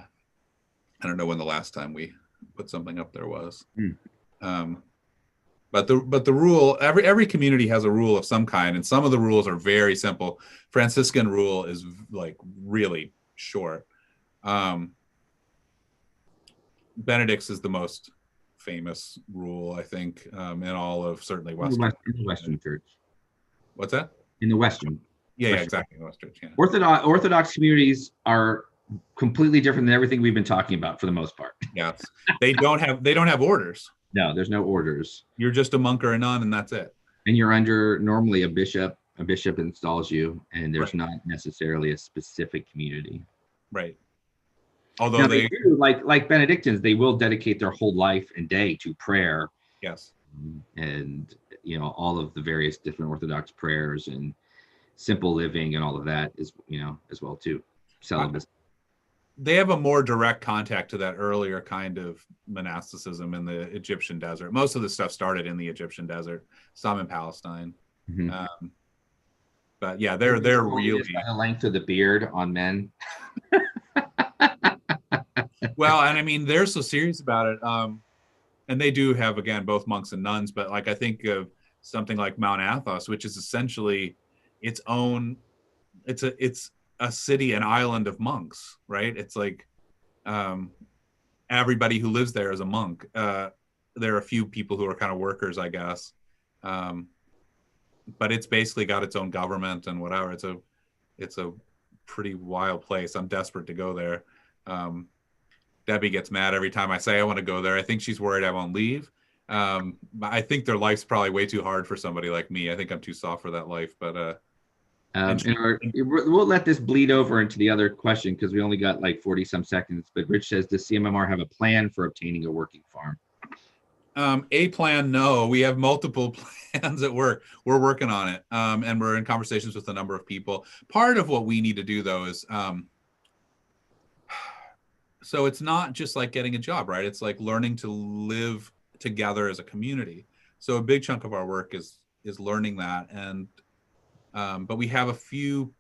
don't know when the last time we put something up there was. But the rule, every community has a rule of some kind, and some of the rules are very simple. Franciscan rule is like really short. Benedict's is the most famous rule, I think, in all of certainly Western. In the Western Church. What's that? In the Western. Yeah, exactly. In the Western Church. Yeah. Orthodox communities are completely different than everything we've been talking about for the most part. Yes, they don't have orders. No, there's no orders. You're just a monk or a nun, and that's it. And you're under normally a bishop. A bishop installs you, and there's not necessarily a specific community. Right. Although they do, like Benedictines, they will dedicate their whole life and day to prayer. Yes. And all of the various different Orthodox prayers and simple living and all of that is as well too. Celibacy. They have a more direct contact to that earlier kind of monasticism in the Egyptian desert. Most of the stuff started in the Egyptian desert, some in Palestine. Mm-hmm. But yeah, they're really the length of the beard on men. Well, and I mean, they're so serious about it. And they do have, again, both monks and nuns, but like, I think of something like Mount Athos, which is essentially its own, it's a city, an island of monks, right? It's like everybody who lives there is a monk. There are a few people who are kind of workers, I guess. But it's basically got its own government and whatever. It's a pretty wild place. I'm desperate to go there. Debbie gets mad every time I say I want to go there. I think she's worried I won't leave. I think their life's probably way too hard for somebody like me. I think I'm too soft for that life, but we'll let this bleed over into the other question because we only got like 40 some seconds. But Rich says, does CMMR have a plan for obtaining a working farm? A plan, no. We have multiple plans at work. We're working on it, and we're in conversations with a number of people. Part of what we need to do, though, is so it's not just like getting a job, right? It's like learning to live together as a community. So a big chunk of our work is learning that, and but we have a few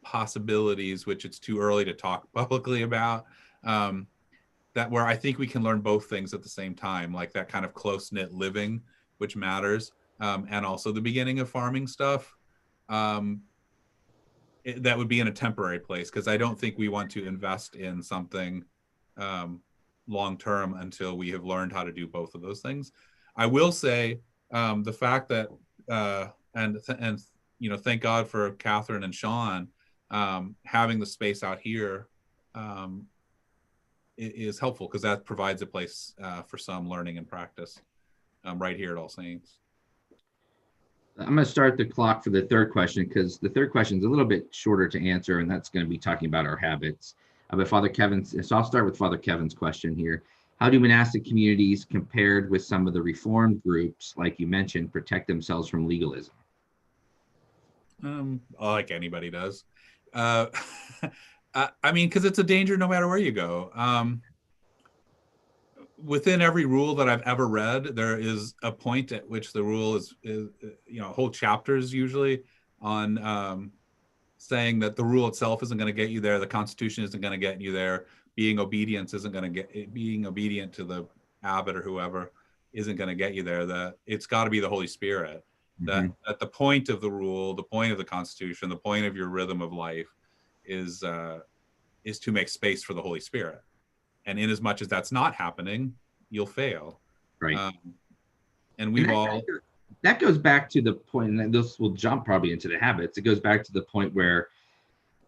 possibilities, which it's too early to talk publicly about, that where I think we can learn both things at the same time, like that kind of close-knit living, which matters, and also the beginning of farming stuff. That would be in a temporary place, because I don't think we want to invest in something long-term until we have learned how to do both of those things. I will say the fact that, and thank God for Catherine and Sean having the space out here is helpful, because that provides a place for some learning and practice right here at All Saints. I'm going to start the clock for the third question, because the third question is a little bit shorter to answer, and that's going to be talking about our habits. But Father Kevin's, so I'll start with Father Kevin's question here. How do monastic communities, compared with some of the Reformed groups, like you mentioned, protect themselves from legalism? Like anybody does. I mean, because it's a danger no matter where you go. Within every rule that I've ever read, there is a point at which the rule is whole chapters usually on saying that the rule itself isn't going to get you there, the Constitution isn't going to get you there, being obedient to the abbot or whoever isn't going to get you there. That it's got to be the Holy Spirit. That at the point of the rule, the point of the Constitution, the point of your rhythm of life is to make space for the Holy Spirit. And in as much as that's not happening, you'll fail. Right. And we've that goes back to the point, and this will jump probably into the habits. It goes back to the point where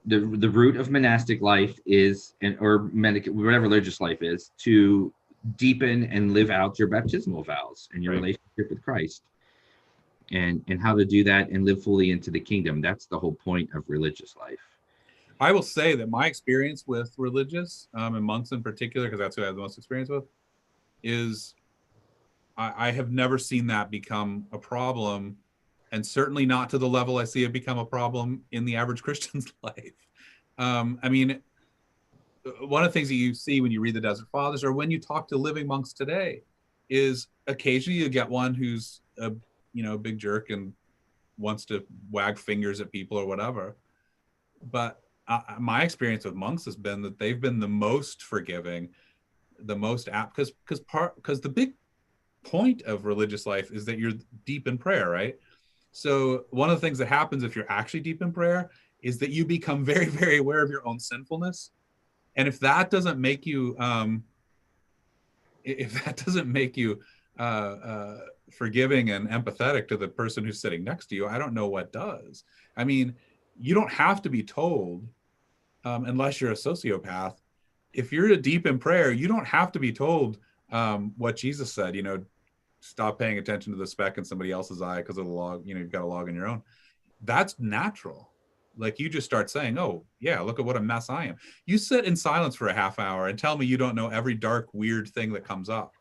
the root of monastic life is, or whatever religious life is, to deepen and live out your baptismal vows and your relationship with Christ, and how to do that and live fully into the kingdom. That's the whole point of religious life. I will say that my experience with religious and monks in particular, because that's who I have the most experience with, is I have never seen that become a problem, and certainly not to the level I see it become a problem in the average Christian's life. I mean, one of the things that you see when you read the Desert Fathers, or when you talk to living monks today, is occasionally you get one who's a big jerk and wants to wag fingers at people or whatever. But my experience with monks has been that they've been the most forgiving, the most apt, because the big point of religious life is that you're deep in prayer, right? So one of the things that happens if you're actually deep in prayer is that you become very, very aware of your own sinfulness. And if that doesn't make you forgiving and empathetic to the person who's sitting next to you, I don't know what does. I mean, you don't have to be told, unless you're a sociopath. If you're deep in prayer, you don't have to be told what Jesus said, stop paying attention to the speck in somebody else's eye because of the log, you've got a log in your own. That's natural. Like, you just start saying, oh yeah, look at what a mess I am. You sit in silence for a half hour and tell me you don't know every dark, weird thing that comes up.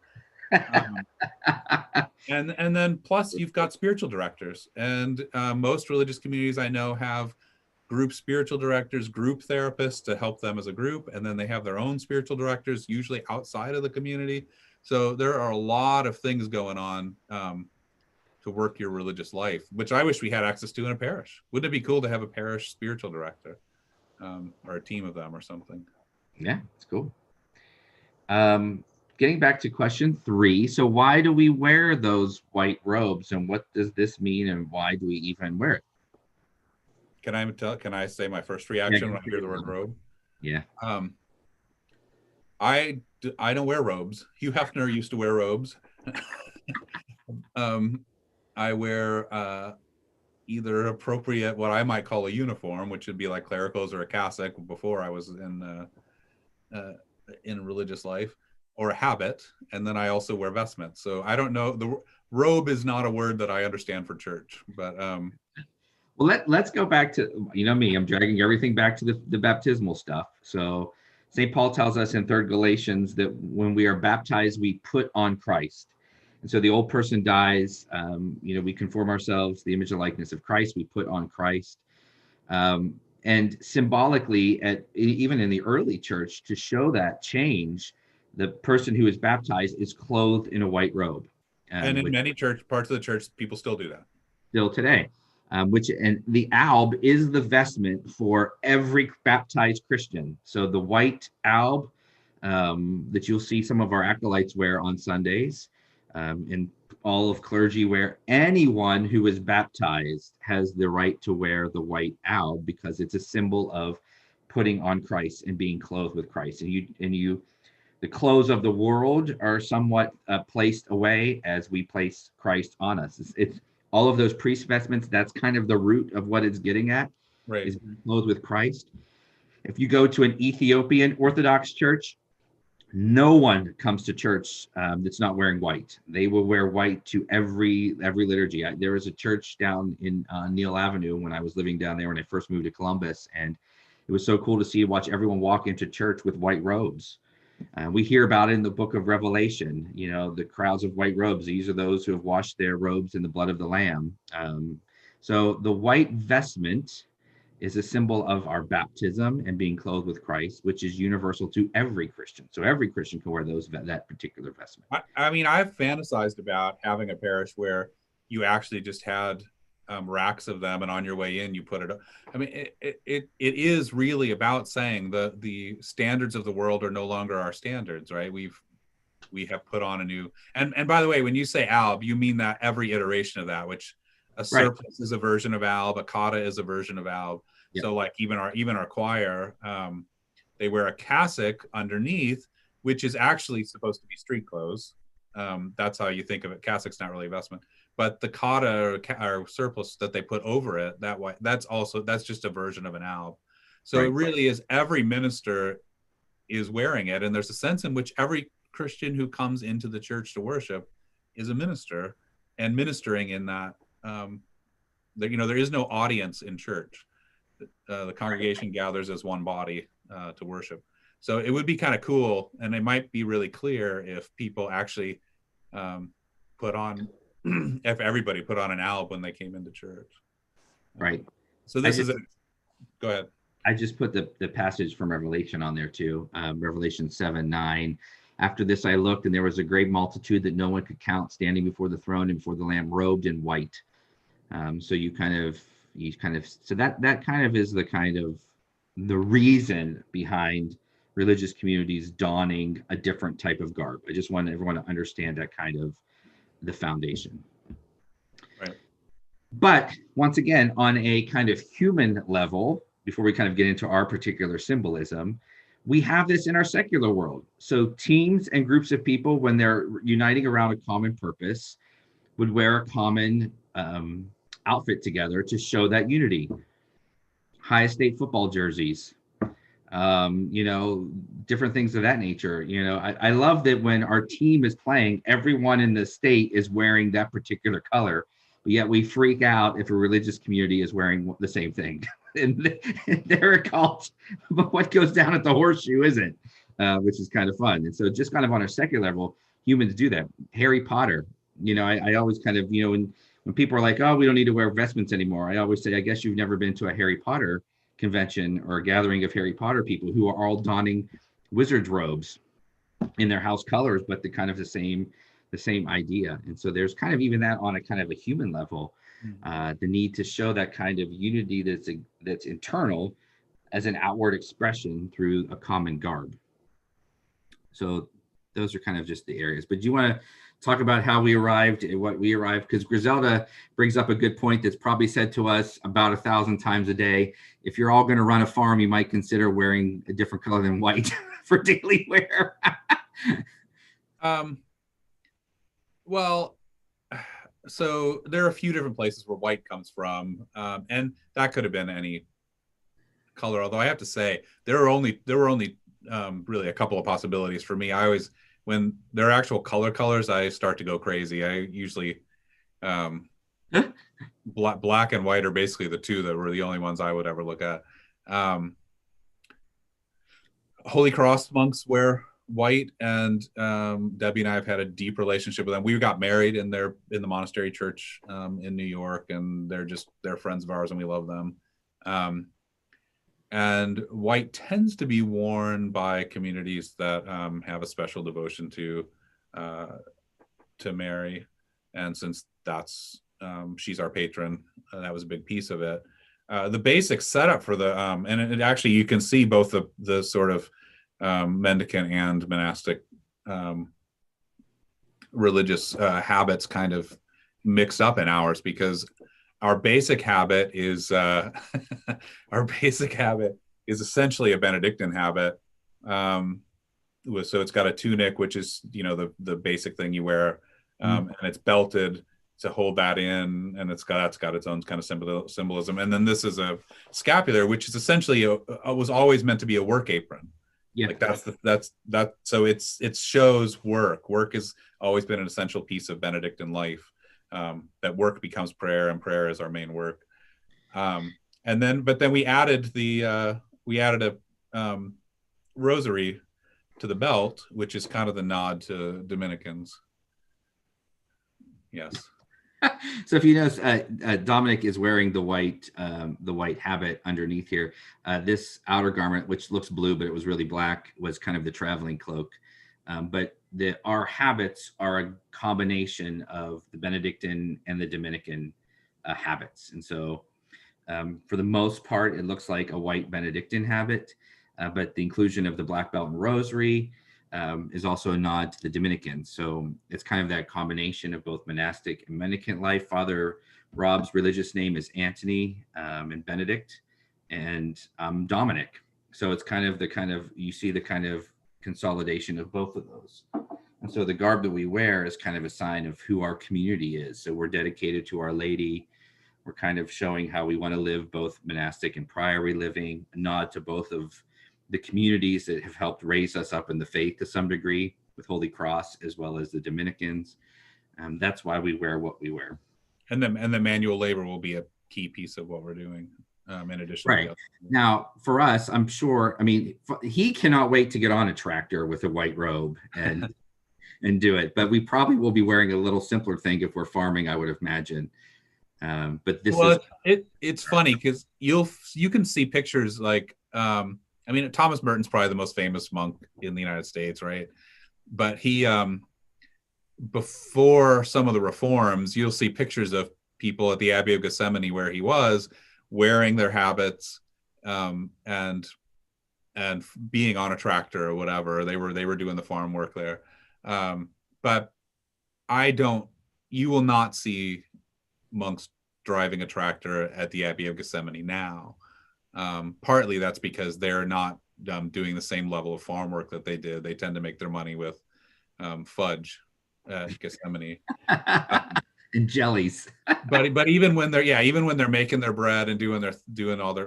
And then plus you've got spiritual directors, and most religious communities I know have group spiritual directors, group therapists to help them as a group, and then they have their own spiritual directors, usually outside of the community. So there are a lot of things going on to work your religious life, which I wish we had access to in a parish. Wouldn't it be cool to have a parish spiritual director, or a team of them or something? Yeah, it's cool. Getting back to question 3. So why do we wear those white robes, and what does this mean, and why do we even wear it? Can I say my first reaction when I hear the word robe? Yeah. I don't wear robes. Hugh Hefner used to wear robes. I wear either appropriate, what I might call a uniform, which would be like clericals or a cassock before I was in religious life, or a habit, and then I also wear vestments. So I don't know. The robe is not a word that I understand for church, but well, let's go back to, me, I'm dragging everything back to the baptismal stuff. So St. Paul tells us in 3rd Galatians that when we are baptized, we put on Christ. And so the old person dies, we conform ourselves to the image and likeness of Christ, we put on Christ. And symbolically, even in the early church, to show that change, the person who is baptized is clothed in a white robe. And in many parts of the church, people still do that. Still today. And the alb is the vestment for every baptized Christian. So the white alb that you'll see some of our acolytes wear on Sundays, and all of clergy wear, anyone who is baptized has the right to wear the white alb, because it's a symbol of putting on Christ and being clothed with Christ. And the clothes of the world are somewhat placed away as we place Christ on us. It's all of those priest vestments. That's kind of the root of what it's getting at, right? Is being clothed with Christ. If you go to an Ethiopian Orthodox church, No one comes to church that's not wearing white. They will wear white to every liturgy. There was a church down in Neal Avenue when I was living down there when I first moved to Columbus, and it was so cool to watch everyone walk into church with white robes. We hear about it in the book of Revelation, the crowds of white robes. These are those who have washed their robes in the blood of the Lamb. So the white vestment is a symbol of our baptism and being clothed with Christ, which is universal to every Christian. So every Christian can wear that particular vestment. I mean, I've fantasized about having a parish where you actually just had racks of them, and on your way in, you put it up. I mean, it is really about saying the standards of the world are no longer our standards, right? We have put on a new, and by the way, when you say alb, you mean that every iteration of that, which a surplice is a version of alb, a cotta is a version of alb. Yep. So like even our choir, they wear a cassock underneath, which is actually supposed to be street clothes. That's how you think of it. Cassock's not really a vestment, but the cotta or surplice that they put over it, that's just a version of an alb. So it really is, every minister is wearing it, and there's a sense in which every Christian who comes into the church to worship is a minister and ministering in that. There is no audience in church. The congregation gathers as one body to worship. So it would be kind of cool, and it might be really clear if people actually if everybody put on an alb when they came into church. Right. So go ahead. I just put the passage from Revelation on there too. Revelation 7:9. After this I looked, and there was a great multitude that no one could count, standing before the throne and before the Lamb, robed in white. So that kind of is the reason behind religious communities donning a different type of garb. I just want everyone to understand that kind of the foundation. Right. But once again, on a kind of human level, before we kind of get into our particular symbolism, we have this in our secular world. So teams and groups of people, when they're uniting around a common purpose, would wear a common outfit together to show that unity. High estate football jerseys, different things of that nature. I love that when our team is playing, everyone in the state is wearing that particular color, but yet we freak out if a religious community is wearing the same thing. And they're a cult, but what goes down at the horseshoe isn't, which is kind of fun. And so just kind of on a secular level, humans do that. Harry Potter, I always kind of, when people are like, oh, we don't need to wear vestments anymore, I always say, I guess you've never been to a Harry Potter convention or a gathering of Harry Potter people who are all donning wizard's robes in their house colors, but the same idea. And so there's kind of even that on a kind of a human level, the need to show that kind of unity that's internal as an outward expression through a common garb. So those are kind of just the areas. But do you want to talk about how we arrived and what we arrived? Because Griselda brings up a good point that's probably said to us about 1,000 times a day. If you're all going to run a farm, you might consider wearing a different color than white for daily wear. Well, so there are a few different places where white comes from, and that could have been any color. Although I have to say, there were only really a couple of possibilities for me. I always, when there are actual colors, I start to go crazy. I usually black and white are basically the two that were the only ones I would ever look at. Holy Cross monks wear white, and Debbie and I have had a deep relationship with them. We got married in the monastery church in New York, and they're friends of ours, and we love them. And white tends to be worn by communities that have a special devotion to Mary, and since she's our patron, that was a big piece of it. The basic setup for and it actually, you can see both the sort of mendicant and monastic religious habits kind of mixed up in ours, because our basic habit is essentially a Benedictine habit. So it's got a tunic, which is the basic thing you wear, and it's belted to hold that in, and it's got its own kind of symbolism. And then this is a scapular, which is essentially was always meant to be a work apron. Yeah. Like that's so it shows work has always been an essential piece of Benedictine life, that work becomes prayer and prayer is our main work. And then we added a rosary to the belt, which is kind of the nod to Dominicans. Yes. So if you notice, Dominic is wearing the white habit underneath here. This outer garment, which looks blue but it was really black, was kind of the traveling cloak. But our habits are a combination of the Benedictine and the Dominican habits, and so for the most part, it looks like a white Benedictine habit. But the inclusion of the black belt and rosary is also a nod to the Dominicans. So it's kind of that combination of both monastic and mendicant life. Father Rob's religious name is Anthony and Benedict, and Dominic. So it's you see the kind of consolidation of both of those. And so the garb that we wear is kind of a sign of who our community is. So we're dedicated to Our Lady. We're kind of showing how we want to live both monastic and priory living, a nod to both of the communities that have helped raise us up in the faith to some degree with Holy Cross, as well as the Dominicans. That's why we wear what we wear. And the manual labor will be a key piece of what we're doing, in addition. Right. Now, for us, I'm sure, I mean, he cannot wait to get on a tractor with a white robe and do it. But we probably will be wearing a little simpler thing if we're farming, I would imagine. But it's funny because you can see pictures like, I mean, Thomas Merton's probably the most famous monk in the United States, right? But he, before some of the reforms, you'll see pictures of people at the Abbey of Gethsemani where he was wearing their habits, and being on a tractor or whatever. They were doing the farm work there. But you will not see monks driving a tractor at the Abbey of Gethsemani now. Partly that's because they're not doing the same level of farm work that they did. They tend to make their money with fudge at Gethsemani and jellies. but even when they're making their bread and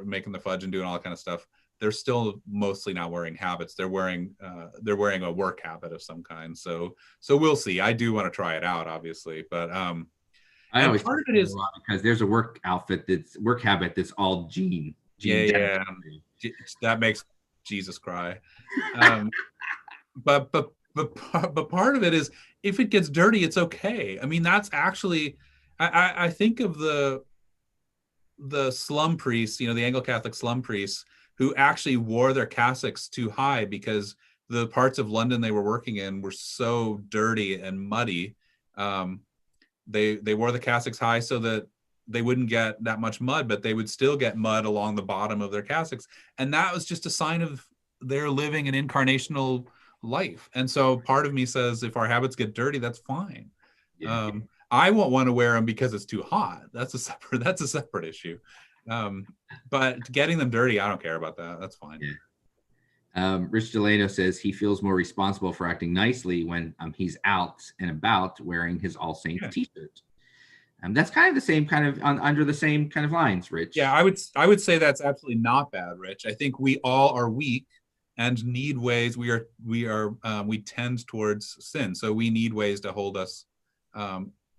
making the fudge and doing all that kind of stuff, they're still mostly not wearing habits. They're wearing a work habit of some kind. So we'll see. I do want to try it out, obviously, but I always part of it is because there's a work habit that's all jean. Yeah. That makes Jesus cry. But part of it is, if it gets dirty, it's okay. I mean, that's actually, I think of the slum priests, the Anglo-Catholic slum priests, who actually wore their cassocks too high because the parts of London they were working in were so dirty and muddy. They wore the cassocks high so that they wouldn't get that much mud, but they would still get mud along the bottom of their cassocks. And that was just a sign of their living an incarnational life. And so part of me says, if our habits get dirty, that's fine. Yeah. I won't want to wear them because it's too hot. That's a separate issue. But getting them dirty, I don't care about that. That's fine. Yeah. Rich Delano says he feels more responsible for acting nicely when he's out and about wearing his All Saints t-shirt. That's kind of the same kind of under the same kind of lines, Rich. Yeah, I would say that's absolutely not bad, Rich. I think we all are weak and need ways. We tend towards sin, so we need ways to hold us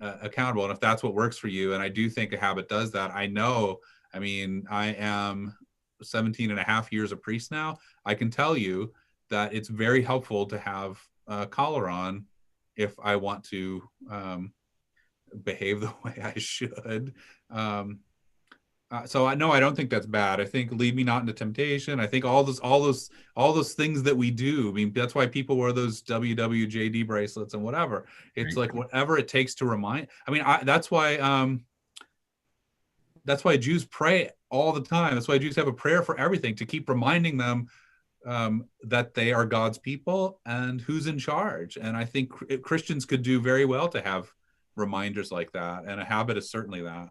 accountable. And if that's what works for you, and I do think a habit does that. I know. I mean, I am 17 and a half years a priest now. I can tell you that it's very helpful to have a collar on if I want to behave the way I should. So I don't think that's bad. I think lead me not into temptation. I think all those things that we do. I mean, that's why people wear those WWJD bracelets and whatever. It's like whatever it takes to remind. I mean, that's why Jews pray all the time. That's why Jews have a prayer for everything, to keep reminding them that they are God's people and who's in charge. And I think Christians could do very well to have reminders like that, and a habit is certainly that.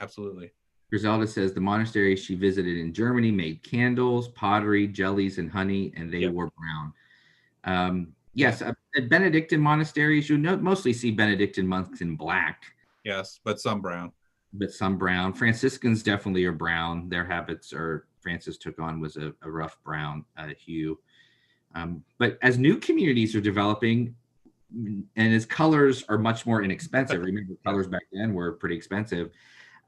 Absolutely. Griselda says the monastery she visited in Germany made candles, pottery, jellies, and honey, and they were brown. Yes, at Benedictine monasteries, you mostly see Benedictine monks in black. Yes, but some brown. Franciscans definitely are brown. Their habits are Francis took on was a rough brown hue. But as new communities are developing, and as colors are much more inexpensive, remember colors back then were pretty expensive,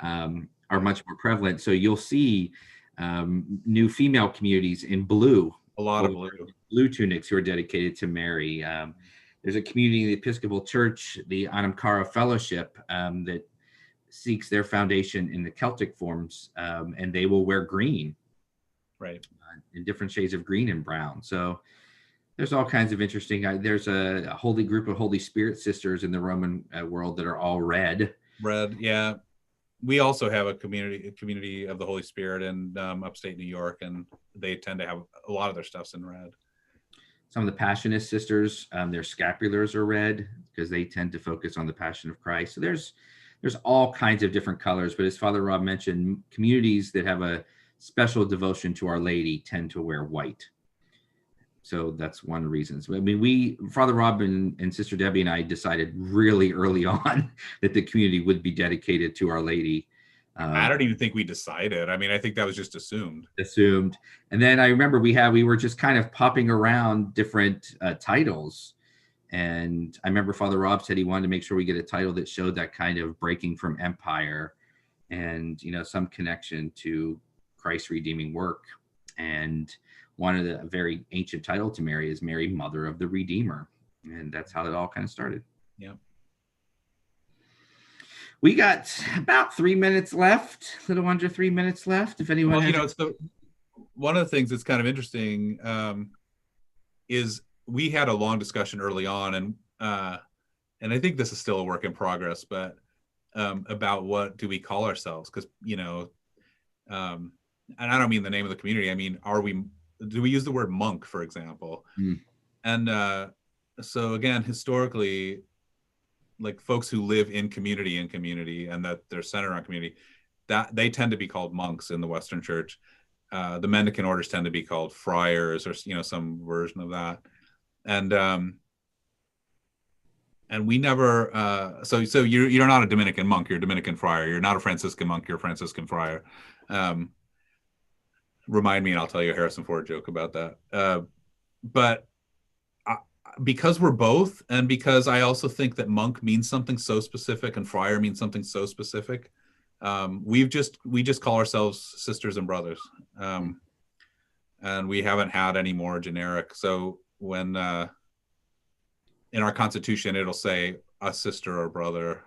are much more prevalent. So you'll see new female communities in blue. A lot of blue tunics who are dedicated to Mary. There's a community in the Episcopal Church, the Anamkara Fellowship, that seeks their foundation in the Celtic forms, and they will wear green, right, in different shades of green and brown. So there's all kinds of interesting. There's a holy group of Holy Spirit sisters in the Roman world that are all red. Red, yeah. We also have a community of the Holy Spirit in upstate New York, and they tend to have a lot of their stuffs in red. Some of the Passionist sisters, their scapulars are red because they tend to focus on the Passion of Christ. So there's all kinds of different colors. But as Father Rob mentioned, communities that have a special devotion to Our Lady tend to wear white. So that's one of the reasons. I mean, Father Rob and Sister Debbie and I decided really early on that the community would be dedicated to Our Lady. I don't even think we decided. I mean, I think that was just assumed. And then I remember we were just kind of popping around different titles. And I remember Father Rob said he wanted to make sure we get a title that showed that kind of breaking from empire and, some connection to Christ's redeeming work. And one of the very ancient title to Mary is Mary, Mother of the Redeemer. And that's how it all kind of started. Yeah. We got about 3 minutes left, a little under 3 minutes left. If anyone it's one of the things that's kind of interesting is we had a long discussion early on, and I think this is still a work in progress, but about what do we call ourselves? Because and I don't mean the name of the community. I mean, do we use the word monk, for example? And so again, historically, like folks who live in community and that they're centered on community, that they tend to be called monks in the Western Church. The Mendicant orders tend to be called friars, or some version of that. And we never so you're not a Dominican monk, you're a Dominican friar. You're not a Franciscan monk, you're a Franciscan friar. Remind me and I'll tell you a Harrison Ford joke about that. But because we're both, and because I also think that monk means something so specific and friar means something so specific, we just call ourselves sisters and brothers, and we haven't had any more generic. So when in our Constitution it'll say a sister or brother,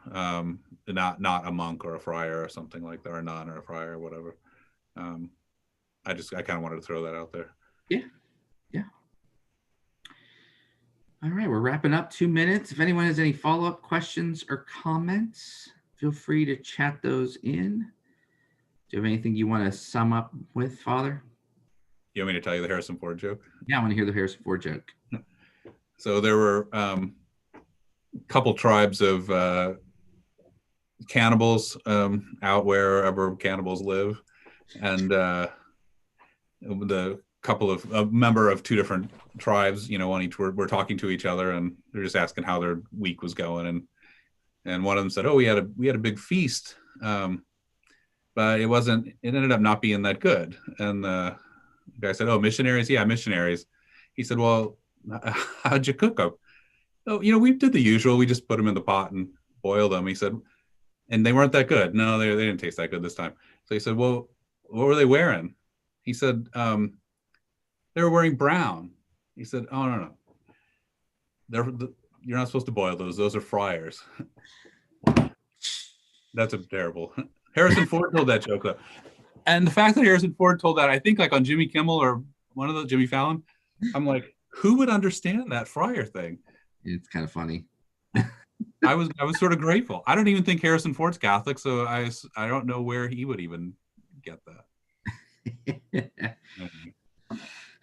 not a monk or a friar or something like that, or a nun or a friar or whatever. I kind of wanted to throw that out there. Yeah. All right, we're wrapping up 2 minutes. If anyone has any follow-up questions or comments, feel free to chat those in. Do you have anything you want to sum up with, Father? You want me to tell you the Harrison Ford joke? Yeah, I want to hear the Harrison Ford joke. So there were a couple tribes of cannibals out wherever cannibals live, and the couple of a member of two different tribes, on each were talking to each other, and they're just asking how their week was going, and one of them said, "Oh, we had a big feast, but it ended up not being that good." And the guy said, "Oh, missionaries? Yeah, missionaries." He said, "Well, how'd you cook them?" "Oh, we did the usual. We just put them in the pot and boiled them." He said, "And they weren't that good." "No, they didn't taste that good this time." So he said, "Well, what were they wearing?" He said, "They were wearing brown." He said, "Oh, no. You're not supposed to boil those. Those are friars." That's a terrible. Harrison Ford told that joke, though. And the fact that Harrison Ford told that, I think like on Jimmy Kimmel or one of the Jimmy Fallon, I'm like, who would understand that friar thing? It's kind of funny. I was sort of grateful. I don't even think Harrison Ford's Catholic, so I don't know where he would even get that.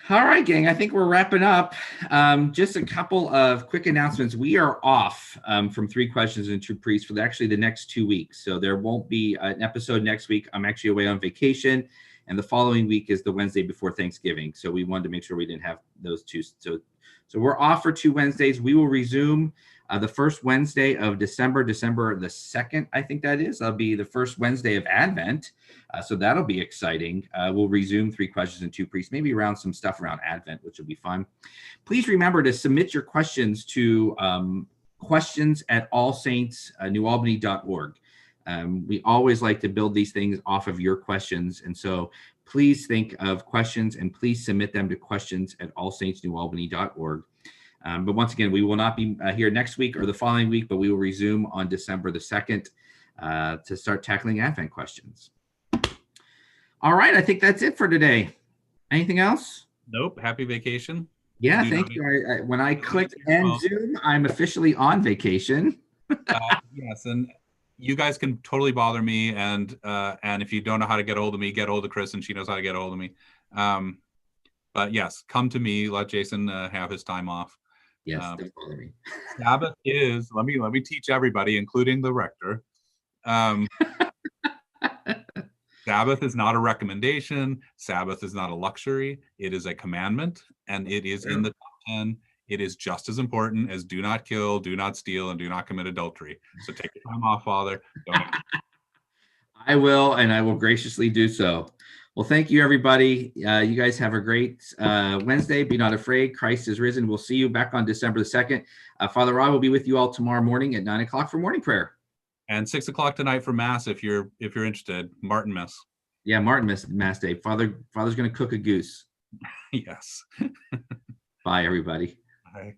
All right, gang, I think we're wrapping up. Just a couple of quick announcements. We are off from 3 Questions and Two Priests for actually the next 2 weeks. So there won't be an episode next week. I'm actually away on vacation, and the following week is the Wednesday before Thanksgiving. So we wanted to make sure we didn't have those two. So So we're off for 2 Wednesdays. We will resume the first Wednesday of December the 2nd, I think that is. That'll be the first Wednesday of Advent. So that'll be exciting. We'll resume 3 questions and 2 priests, maybe around some stuff around Advent, which will be fun. Please remember to submit your questions to questions@allsaintsnewalbany.org. We always like to build these things off of your questions. And so please think of questions and please submit them to questions@allsaintsnewalbany.org. But once again, we will not be here next week or the following week, but we will resume on December the 2nd to start tackling Advent questions. All right. I think that's it for today. Anything else? Nope. Happy vacation. Yeah, thank you. When I clicked end Zoom, I'm officially on vacation. Yes, and you guys can totally bother me, and if you don't know how to get a hold of me, get a hold of Chris, and she knows how to get a hold of me. But yes, come to me. Let Jason have his time off. Yes, don't bother me. Sabbath is, let me teach everybody, including the rector. Sabbath is not a recommendation. Sabbath is not a luxury. It is a commandment, and it is in the top 10. It is just as important as do not kill, do not steal, and do not commit adultery. So take your time off, Father. I will, and I will graciously do so. Well, thank you, everybody. You guys have a great Wednesday. Be not afraid. Christ is risen. We'll see you back on December the 2nd. Father Rod will be with you all tomorrow morning at 9 o'clock for morning prayer. And 6 o'clock tonight for Mass if you're interested. Martin Mass. Yeah, Martin Mass Day. Father's going to cook a goose. Yes. Bye, everybody. Bye.